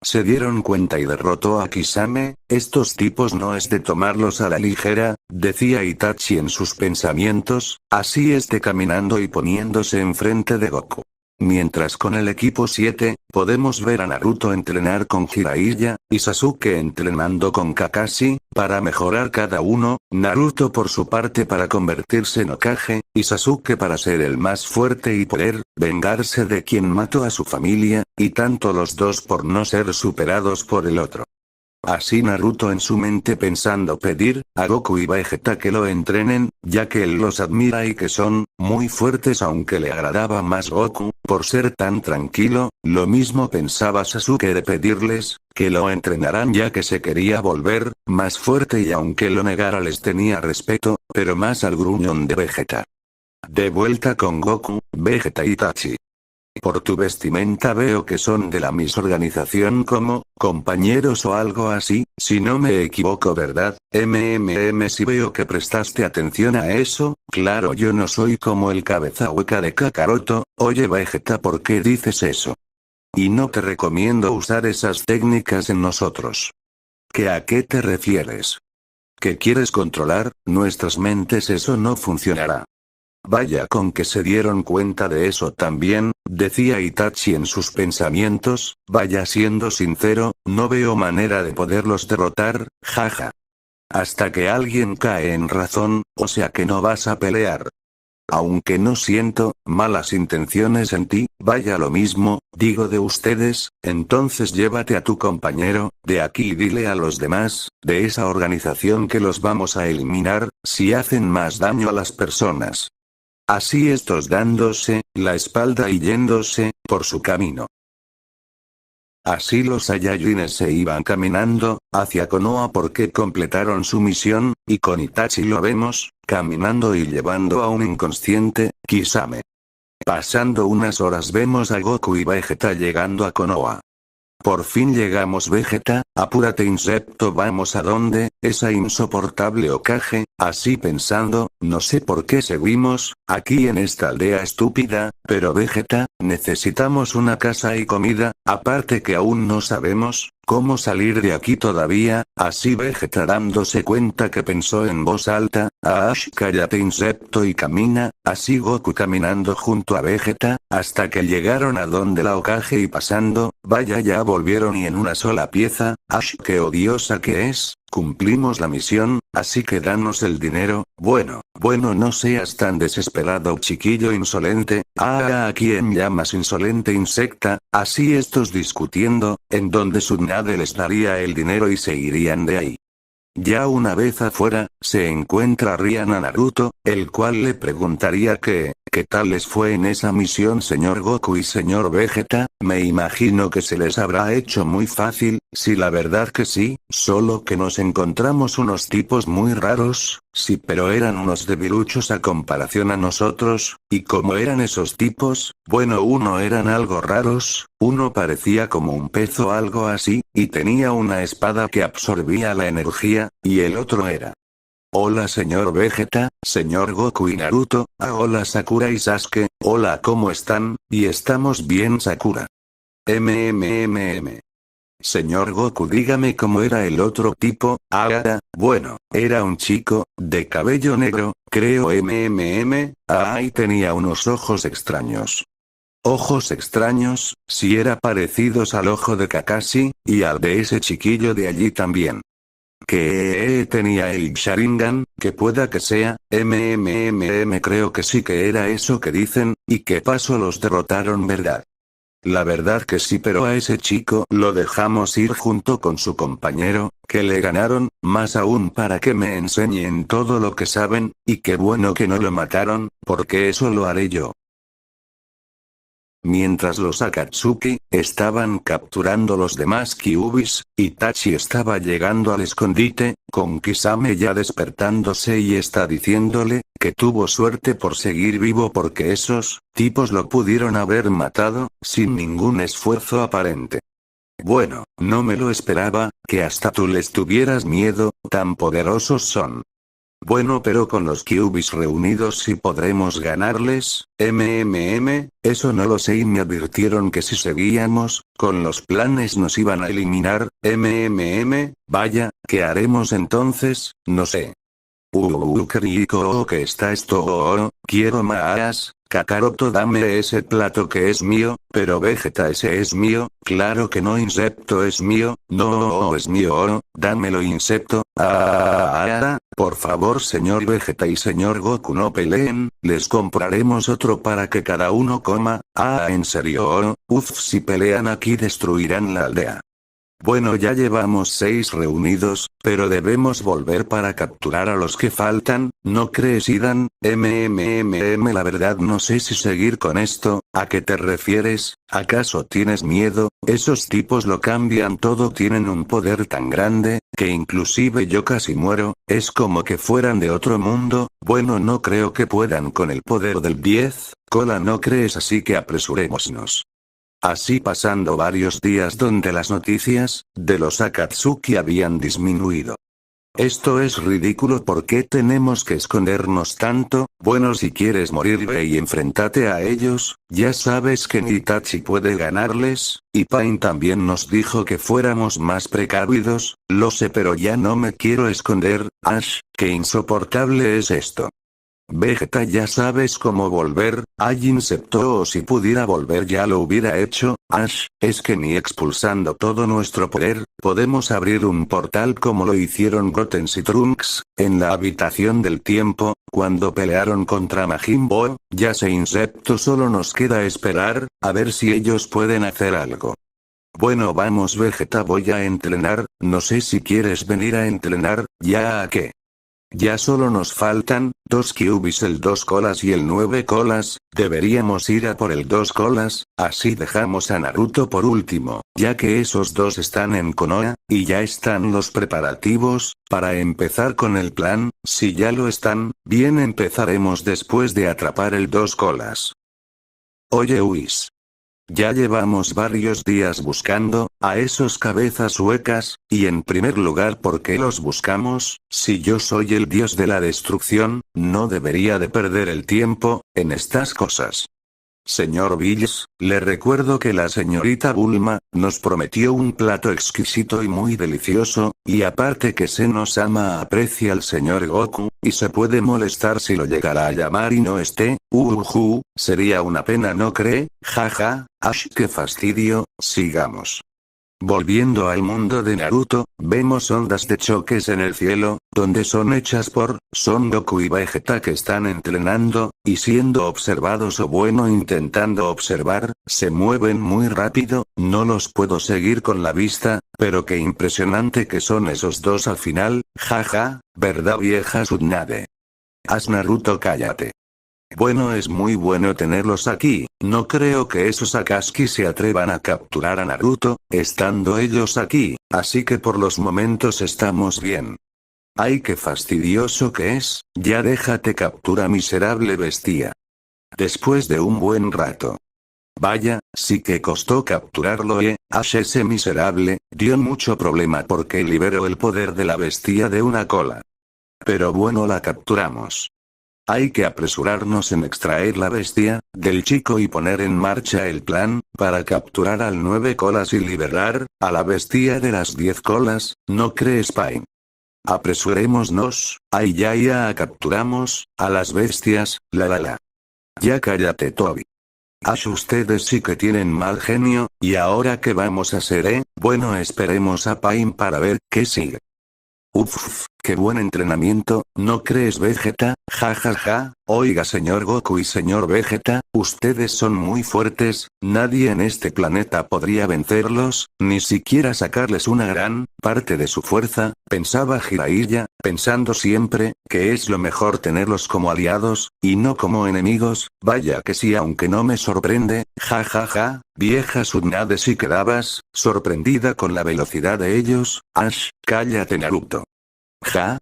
Se dieron cuenta y derrotó a Kisame, estos tipos no es de tomarlos a la ligera, decía Itachi en sus pensamientos, así caminando y poniéndose enfrente de Goku. Mientras con el equipo 7, podemos ver a Naruto entrenar con Jiraiya, y Sasuke entrenando con Kakashi, para mejorar cada uno, Naruto por su parte para convertirse en Hokage, y Sasuke para ser el más fuerte y poder vengarse de quien mató a su familia, y tanto los dos por no ser superados por el otro. Así Naruto en su mente pensando pedir a Goku y Vegeta que lo entrenen, ya que él los admira y que son muy fuertes, aunque le agradaba más Goku, por ser tan tranquilo. Lo mismo pensaba Sasuke de pedirles que lo entrenaran, ya que se quería volver más fuerte, y aunque lo negara les tenía respeto, pero más al gruñón de Vegeta. De vuelta con Goku, Vegeta y Itachi. Por tu vestimenta veo que son de la misma organización como compañeros o algo así, si no me equivoco, ¿verdad? Si veo que prestaste atención a eso, claro, yo no soy como el cabeza hueca de Kakaroto. Oye Vegeta, ¿por qué dices eso? Y no te recomiendo usar esas técnicas en nosotros. ¿Que a qué te refieres? ¿Que quieres controlar nuestras mentes? Eso no funcionará. Vaya con que se dieron cuenta de eso también, decía Itachi en sus pensamientos. Vaya, siendo sincero, no veo manera de poderlos derrotar, jaja. Hasta que alguien cae en razón, o sea que no vas a pelear. Aunque no siento malas intenciones en ti, vaya, lo mismo digo de ustedes. Entonces llévate a tu compañero de aquí y dile a los demás de esa organización que los vamos a eliminar si hacen más daño a las personas. Así estos dándose la espalda y yéndose por su camino. Así los Saiyajines se iban caminando hacia Konoha porque completaron su misión, y con Itachi lo vemos caminando y llevando a un inconsciente Kisame. Pasando unas horas vemos a Goku y Vegeta llegando a Konoha. Por fin llegamos. Vegeta, apúrate Insepto, vamos a donde esa insoportable Hokage. Así pensando, no sé por qué seguimos aquí en esta aldea estúpida, pero Vegeta, necesitamos una casa y comida, aparte que aún no sabemos cómo salir de aquí todavía. Así Vegeta dándose cuenta que pensó en voz alta, cállate Insepto y camina. Así Goku caminando junto a Vegeta, hasta que llegaron a donde la Hokage y pasando, vaya, ya volvieron y en una sola pieza. Qué odiosa que es. Cumplimos la misión, así que danos el dinero. Bueno, no seas tan desesperado, chiquillo insolente. ¿A quién llamas insolente, insecta? Así estos discutiendo, en donde Tsunade les daría el dinero y se irían de ahí. Ya una vez afuera, se encuentra Rian a Naruto, el cual le preguntaría ¿qué tal les fue en esa misión, señor Goku y señor Vegeta? Me imagino que se les habrá hecho muy fácil. Sí, la verdad que sí, solo que nos encontramos unos tipos muy raros. Sí, pero eran unos debiluchos a comparación a nosotros. ¿Y cómo eran esos tipos? Bueno, uno eran algo raros, uno parecía como un pez o algo así, y tenía una espada que absorbía la energía, y el otro era: hola señor Vegeta, señor Goku y Naruto. Hola Sakura y Sasuke. Hola, ¿cómo están? Y estamos bien, Sakura. Señor Goku, dígame cómo era el otro tipo. Bueno, era un chico de cabello negro, creo. Y tenía unos ojos extraños. Ojos extraños, si era parecidos al ojo de Kakashi, y al de ese chiquillo de allí también. Que tenía el Sharingan, que pueda que sea, creo que sí que era eso que dicen, y que paso los derrotaron, ¿verdad? La verdad que sí, pero a ese chico lo dejamos ir junto con su compañero, que le ganaron, más aún para que me enseñen todo lo que saben, y qué bueno que no lo mataron, porque eso lo haré yo. Mientras los Akatsuki estaban capturando los demás Kyubis, Itachi estaba llegando al escondite, con Kisame ya despertándose y está diciéndole que tuvo suerte por seguir vivo porque esos tipos lo pudieron haber matado, sin ningún esfuerzo aparente. Bueno, no me lo esperaba, que hasta tú les tuvieras miedo, tan poderosos son. Bueno, pero con los Kyubis reunidos sí podremos ganarles. Eso no lo sé, y me advirtieron que si seguíamos con los planes nos iban a eliminar. Vaya, ¿qué haremos entonces? No sé. Qué rico que está esto. Quiero más. Kakaroto, dame ese plato que es mío, pero Vegeta, ese es mío, claro que no, Insecto es mío, no es mío, dámelo, Insecto. Por favor, señor Vegeta y señor Goku, no peleen, les compraremos otro para que cada uno coma. ¿En serio? Si pelean aquí destruirán la aldea. Bueno, ya llevamos 6 reunidos, pero debemos volver para capturar a los que faltan, ¿no crees, Idan? La verdad no sé si seguir con esto. ¿A qué te refieres? ¿Acaso tienes miedo? Esos tipos lo cambian todo, tienen un poder tan grande, que inclusive yo casi muero, es como que fueran de otro mundo. Bueno, no creo que puedan con el poder del 10, cola, ¿no crees? Así que apresurémonos. Así pasando varios días donde las noticias de los Akatsuki habían disminuido. Esto es ridículo, ¿por qué tenemos que escondernos tanto? Bueno, si quieres morir ve y enfréntate a ellos, ya sabes que ni Itachi puede ganarles, y Pain también nos dijo que fuéramos más precavidos, lo sé, pero ya no me quiero esconder. Qué insoportable es esto. Vegeta, ya sabes cómo volver, Insecto, o si pudiera volver ya lo hubiera hecho. Es que ni expulsando todo nuestro poder, podemos abrir un portal como lo hicieron Goten y Trunks, en la habitación del tiempo, cuando pelearon contra Majin Buu. Ya sé, Insecto, solo nos queda esperar, a ver si ellos pueden hacer algo. Bueno, vamos Vegeta, voy a entrenar, no sé si quieres venir a entrenar. ¿Ya a qué? Ya solo nos faltan 2 Kyubis, el 2 colas y el 9 colas, deberíamos ir a por el 2 colas, así dejamos a Naruto por último, ya que esos dos están en Konoha, y ya están los preparativos, para empezar con el plan. Si ya lo están, bien, empezaremos después de atrapar el 2 colas. Oye Whis. Ya llevamos varios días buscando a esos cabezas huecas, y en primer lugar, ¿por qué los buscamos? Si yo soy el dios de la destrucción, no debería de perder el tiempo en estas cosas. Señor Bills, le recuerdo que la señorita Bulma nos prometió un plato exquisito y muy delicioso, y aparte que se nos ama, aprecia al señor Goku, y se puede molestar si lo llegara a llamar y no esté. Sería una pena, ¿no cree? Jaja, qué fastidio, sigamos. Volviendo al mundo de Naruto, vemos ondas de choques en el cielo, donde son hechas por Son Goku y Vegeta, que están entrenando, y siendo observados, o bueno, intentando observar, se mueven muy rápido, no los puedo seguir con la vista, pero qué impresionante que son esos dos al final, jaja, ¿verdad, vieja Tsunade? Naruto, cállate. Bueno, es muy bueno tenerlos aquí, no creo que esos Akatsuki se atrevan a capturar a Naruto, estando ellos aquí, así que por los momentos estamos bien. Ay, qué fastidioso que es, ya déjate captura, miserable bestia. Después de un buen rato. Vaya, sí que costó capturarlo, ese miserable, dio mucho problema porque liberó el poder de la bestia de una cola. Pero bueno, la capturamos. Hay que apresurarnos en extraer la bestia del chico y poner en marcha el plan para capturar al 9 colas y liberar a la bestia de las 10 colas, ¿no crees, Pain? Apresurémonos, ya capturamos a las bestias, la. Ya cállate, Toby. Ustedes sí que tienen mal genio, ¿y ahora qué vamos a hacer, Bueno, esperemos a Pain para ver qué sigue. Qué buen entrenamiento, ¿no crees, Vegeta? Jajaja, oiga señor Goku y señor Vegeta, ustedes son muy fuertes, nadie en este planeta podría vencerlos, ni siquiera sacarles una gran parte de su fuerza, pensaba Jiraiya, pensando siempre, que es lo mejor tenerlos como aliados, y no como enemigos. Vaya que sí, aunque no me sorprende, jajaja, vieja Tsunade, si quedabas sorprendida con la velocidad de ellos. Cállate, Naruto. Ja.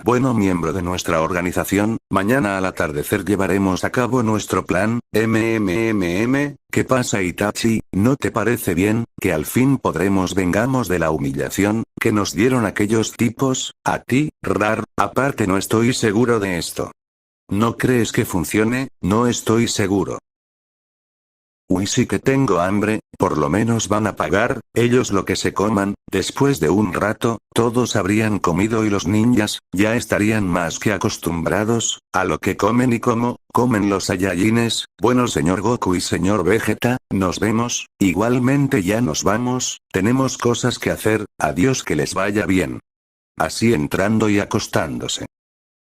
Bueno, miembro de nuestra organización, mañana al atardecer llevaremos a cabo nuestro plan. ¿Qué pasa, Itachi? ¿No te parece bien que al fin podremos vengamos de la humillación que nos dieron aquellos tipos? A ti, Rar, aparte no estoy seguro de esto. ¿No crees que funcione? No estoy seguro. Uy, sí que tengo hambre, por lo menos van a pagar, ellos lo que se coman. Después de un rato, todos habrían comido y los ninjas, ya estarían más que acostumbrados, a lo que comen y cómo, comen los Saiyajines. Bueno señor Goku y señor Vegeta, nos vemos, igualmente ya nos vamos, tenemos cosas que hacer, adiós que les vaya bien. Así entrando y acostándose.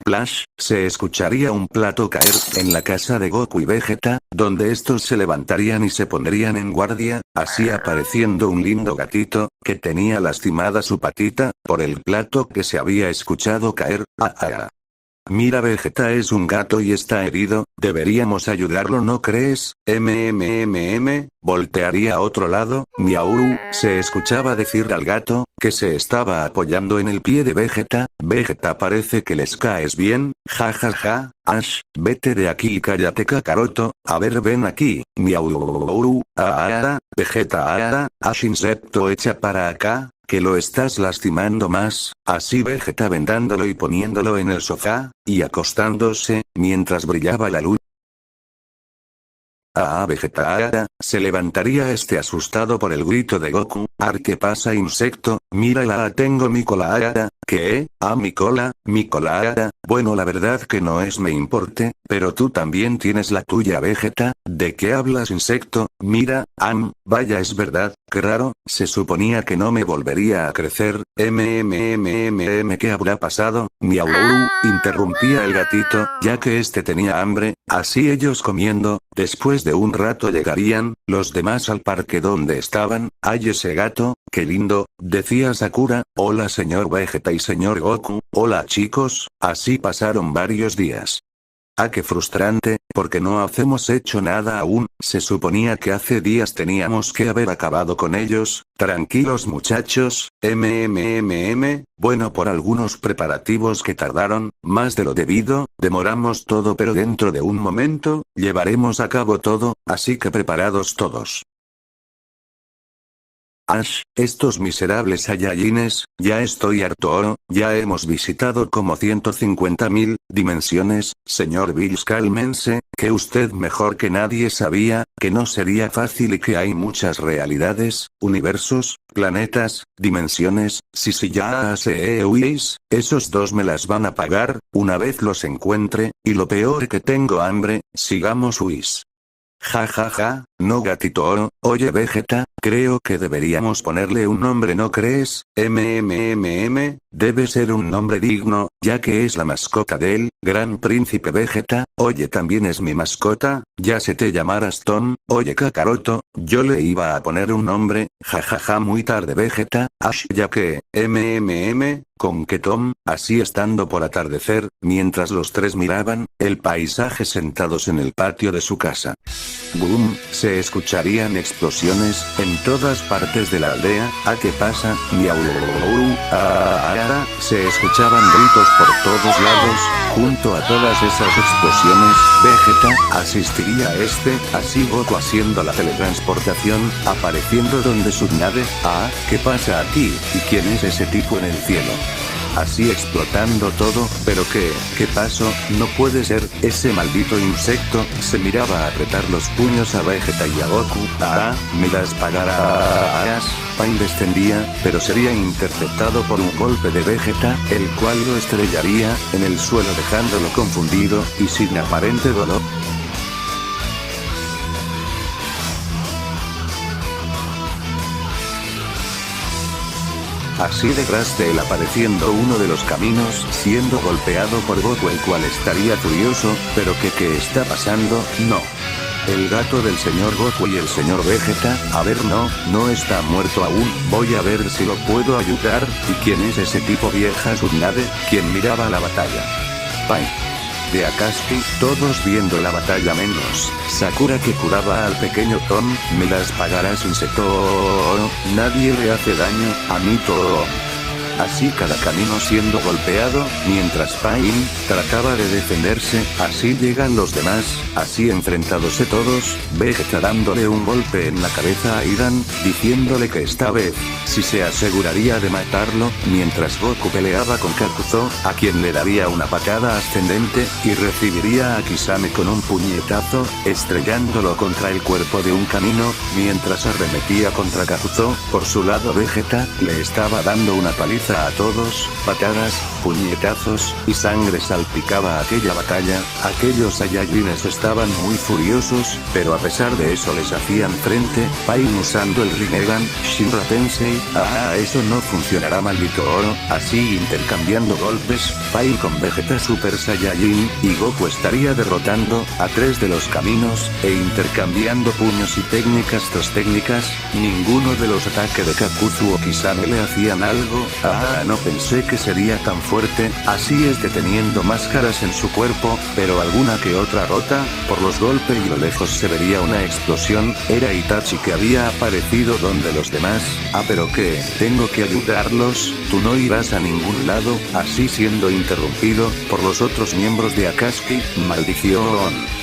Flash, se escucharía un plato caer, en la casa de Goku y Vegeta, donde estos se levantarían y se pondrían en guardia, así apareciendo un lindo gatito, que tenía lastimada su patita, por el plato que se había escuchado caer. Mira Vegeta es un gato y está herido, deberíamos ayudarlo ¿no crees? Voltearía a otro lado, miau, se escuchaba decir al gato, que se estaba apoyando en el pie de Vegeta. Vegeta parece que les caes bien, jajaja, Ash, vete de aquí y cállate Kakaroto, a ver ven aquí, miau, Vegeta, Ash insecto echa para acá. Que lo estás lastimando más, así Vegeta vendándolo y poniéndolo en el sofá, y acostándose, mientras brillaba la luz. Vegeta, se levantaría este asustado por el grito de Goku. ¿Qué pasa insecto? Mírala tengo mi cola. ¿Qué? Mi cola, bueno la verdad que no es me importe, pero tú también tienes la tuya Vegeta, ¿de qué hablas insecto? Mira, vaya es verdad, qué raro, se suponía que no me volvería a crecer, ¿qué habrá pasado? Miau, interrumpía el gatito, ya que este tenía hambre, así ellos comiendo, después de un rato llegarían, los demás al parque donde estaban. ¡Ay ese gato, qué lindo! Decía Sakura. Hola señor Vegeta y señor Goku, hola chicos, así pasaron varios días. Qué frustrante, porque no hemos hecho nada aún, se suponía que hace días teníamos que haber acabado con ellos. Tranquilos muchachos, bueno por algunos preparativos que tardaron, más de lo debido, demoramos todo pero dentro de un momento, llevaremos a cabo todo, así que preparados todos. Ash, estos miserables Saiyajines, ya estoy harto, ya hemos visitado como 150.000 dimensiones, señor Bills cálmense, que usted mejor que nadie sabía, que no sería fácil y que hay muchas realidades, universos, planetas, dimensiones, si ya se huís, esos dos me las van a pagar, una vez los encuentre, y lo peor que tengo hambre, sigamos huís. Ja, no gatito, oye Vegeta, creo que deberíamos ponerle un nombre ¿no crees? Debe ser un nombre digno, ya que es la mascota del Gran Príncipe Vegeta, oye también es mi mascota, ya se te llamarás Tom, oye Kakaroto, yo le iba a poner un nombre, jajaja muy tarde Vegeta, Ash ya que, con que Tom, así estando por atardecer, mientras los tres miraban, el paisaje sentados en el patio de su casa. Boom, se escucharían explosiones, en todas partes de la aldea, ¿qué pasa? Miau, se escuchaban gritos por todos lados, junto a todas esas explosiones, Vegeta, asistiría a así Goku haciendo la teletransportación, apareciendo donde su nave, ¿qué pasa aquí? ¿Y quién es ese tipo en el cielo? Así explotando todo, pero ¿qué pasó? No puede ser, ese maldito insecto, se miraba a apretar los puños a Vegeta y a Goku, me las pagarás. Pain descendía, pero sería interceptado por un golpe de Vegeta, el cual lo estrellaría, en el suelo dejándolo confundido, y sin aparente dolor. Así detrás de él apareciendo uno de los caminos, siendo golpeado por Goku el cual estaría furioso, pero ¿qué está pasando? No. El gato del señor Goku y el señor Vegeta, a ver no está muerto aún, voy a ver si lo puedo ayudar, ¿y quién es ese tipo vieja subnave, quien miraba la batalla? Pai. De Akashi, todos viendo la batalla menos Sakura que curaba al pequeño Tom, me las pagarás insecto, nadie le hace daño, a mí todo. así cada camino siendo golpeado, mientras Pain trataba de defenderse, así llegan los demás, así enfrentándose todos, Vegeta dándole un golpe en la cabeza a Idan, diciéndole que esta vez, si se aseguraría de matarlo, mientras Goku peleaba con Kakuzo, a quien le daría una patada ascendente, y recibiría a Kisame con un puñetazo, estrellándolo contra el cuerpo de un camino, mientras arremetía contra Kakuzo, por su lado Vegeta, le estaba dando una paliza a todos, patadas, puñetazos, y sangre salpicaba aquella batalla, aquellos Saiyajines estaban muy furiosos, pero a pesar de eso les hacían frente, Pain usando el Rinnegan, Shinra Tensei, eso no funcionará maldito oro, así intercambiando golpes, Pain con Vegeta Super Saiyajin, y Goku estaría derrotando a 3 de los caminos, e intercambiando puños y técnicas tras técnicas, ninguno de los ataques de Kakuzu o Kisame le hacían algo, no pensé que sería tan fuerte, así es deteniendo máscaras en su cuerpo, pero alguna que otra rota, por los golpes y lo lejos se vería una explosión, era Itachi que había aparecido donde los demás, pero que, tengo que ayudarlos, tú no irás a ningún lado, así siendo interrumpido, por los otros miembros de Akatsuki, maldición.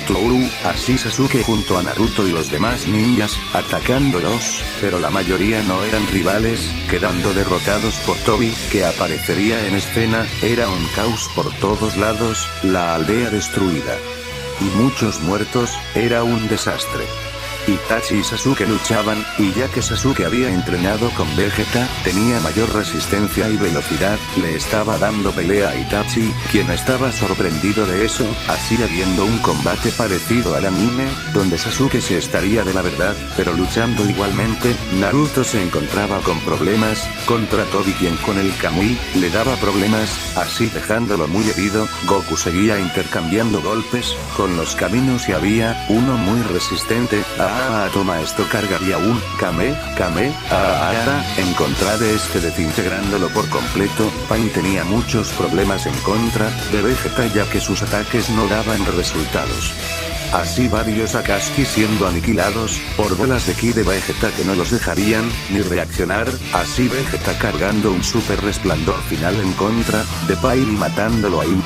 Toru, así Sasuke junto a Naruto y los demás ninjas, atacándolos, pero la mayoría no eran rivales, quedando derrotados por Tobi, que aparecería en escena, era un caos por todos lados, la aldea destruida. Y muchos muertos, era un desastre. Itachi y Sasuke luchaban, y ya que Sasuke había entrenado con Vegeta, tenía mayor resistencia y velocidad, le estaba dando pelea a Itachi, quien estaba sorprendido de eso, así habiendo un combate parecido al anime, donde Sasuke se estaría de la verdad, pero luchando igualmente, Naruto se encontraba con problemas, contra Tobi quien con el Kamui, le daba problemas, así dejándolo muy herido, Goku seguía intercambiando golpes, con los caminos y había, uno muy resistente, toma esto cargaría un Kame, en contra de este desintegrándolo por completo, Pain tenía muchos problemas en contra de Vegeta ya que sus ataques no daban resultados. Así varios Akatsuki siendo aniquilados, por bolas de ki de Vegeta que no los dejarían, ni reaccionar, así Vegeta cargando un super resplandor final en contra, de Pain y matándolo ahí.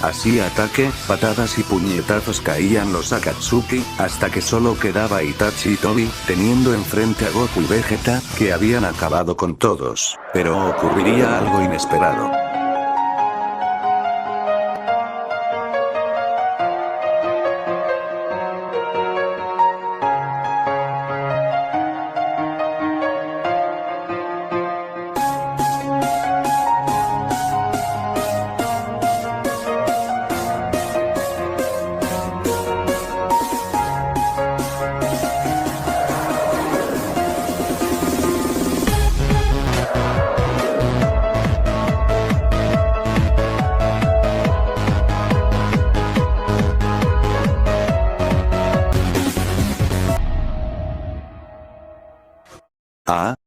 Así ataque, patadas y puñetazos caían los Akatsuki, hasta que solo quedaba Itachi y Tobi, teniendo enfrente a Goku y Vegeta, que habían acabado con todos, pero ocurriría algo inesperado.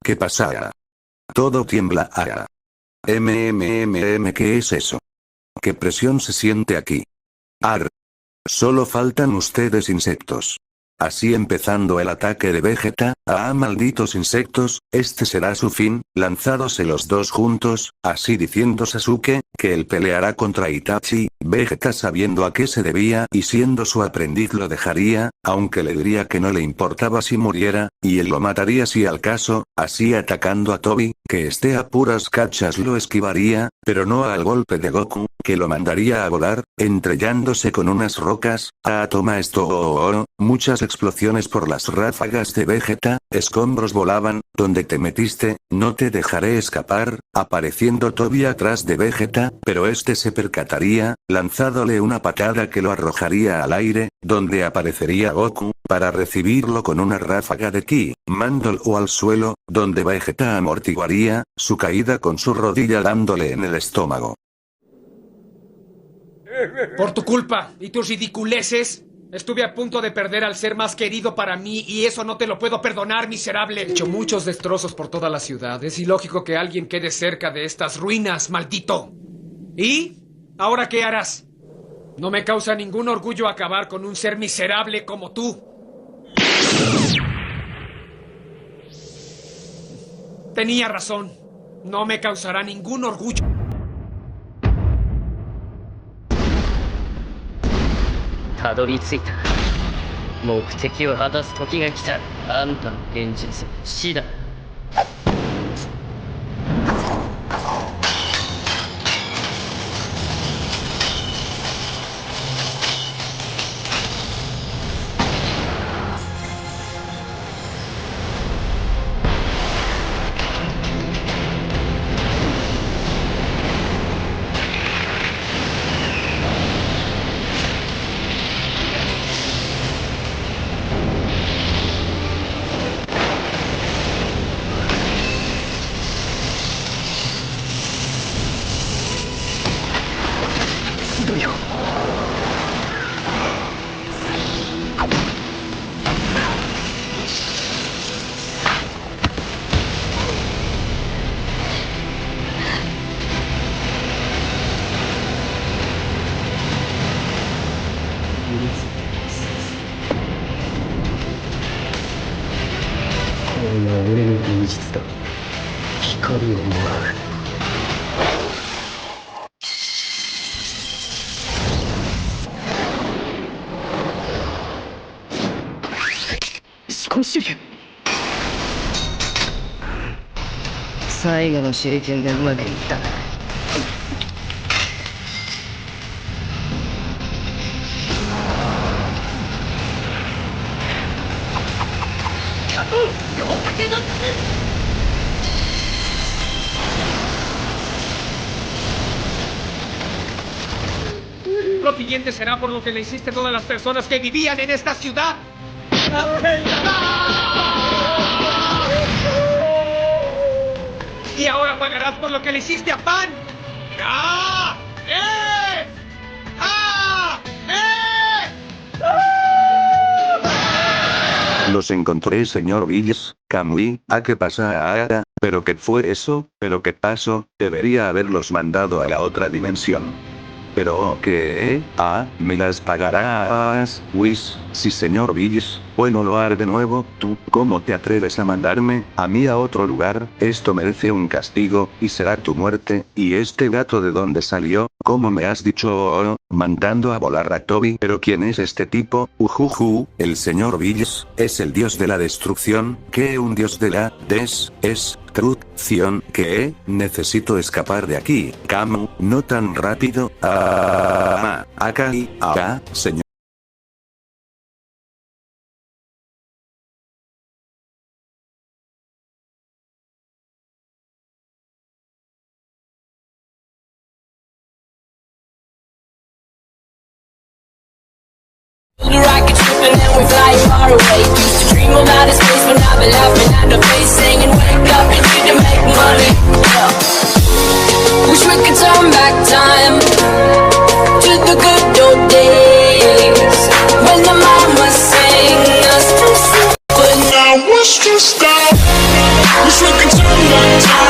¿Qué pasa? Todo tiembla. ¿Qué es eso? ¿Qué presión se siente aquí? Solo faltan ustedes insectos. así empezando el ataque de Vegeta. ¡Ah, malditos insectos! Este será su fin, lanzándose los dos juntos, así diciendo Sasuke, que él peleará contra Itachi. Vegeta, sabiendo a qué se debía y siendo su aprendiz, lo dejaría, aunque le diría que no le importaba si muriera, y él lo mataría si al caso, así atacando a Tobi, que esté a puras cachas lo esquivaría, pero no al golpe de Goku, que lo mandaría a volar, entrellándose con unas rocas. ¡Ah, toma esto! Muchas explosiones por las ráfagas de Vegeta, escombros volaban. ¿Dónde te metiste? No te dejaré escapar, apareciendo Tobi atrás de Vegeta, pero este se percataría, lanzándole una patada que lo arrojaría al aire, donde aparecería Goku, para recibirlo con una ráfaga de ki, mándolo al suelo, donde Vegeta amortiguaría su caída con su rodilla dándole en el estómago. Por tu culpa y tus ridiculeces, estuve a punto de perder al ser más querido para mí y eso no te lo puedo perdonar, miserable. He hecho muchos destrozos por toda la ciudad. Es ilógico que alguien quede cerca de estas ruinas, maldito. ¿Y? ¿Ahora qué harás? No me causa ningún orgullo acabar con un ser miserable como tú. Tenía razón. No me causará ningún orgullo. たどり着いた。目的を果たす時が来た。あんたの現実は死だ。これが俺の現実だ。光をもらう。思考主流。最後の手裏剣がうまくいったな。Lo siguiente será por lo que le hiciste a todas las personas que vivían en esta ciudad. Y ahora pagarás por lo que le hiciste a Pan. ¡Ah! ¡Eh! ¡Ah! ¡Eh! Los encontré, señor Bills. Kamui, ¿a qué pasa ahora? ¿Pero qué fue eso? ¿Pero qué pasó? Debería haberlos mandado a la otra dimensión. ¿Pero qué? Ah, ¿me las pagarás? Whis, sí, señor Bills. Bueno, lo haré de nuevo. ¿Tú cómo te atreves a mandarme a mí a otro lugar? Esto merece un castigo, y será tu muerte. ¿Y este gato de dónde salió? ¿Cómo me has dicho? Mandando a volar a Tobi. ¿Pero quién es este tipo? Ujuju, el señor Bills, es el dios de la destrucción. ¿Qué un dios de la destrucción? ¿Qué? Necesito escapar de aquí. Kamu, no tan rápido. Acá y acá, señor. The rocket ship and then we fly far away. Used to dream of outer space, but now we laugh behind the face, singing wake up, you need to make money. Yeah. Wish we could turn back time to the good old days when the mama sang us to sleep. But now what's to stop? Wish we could turn back time.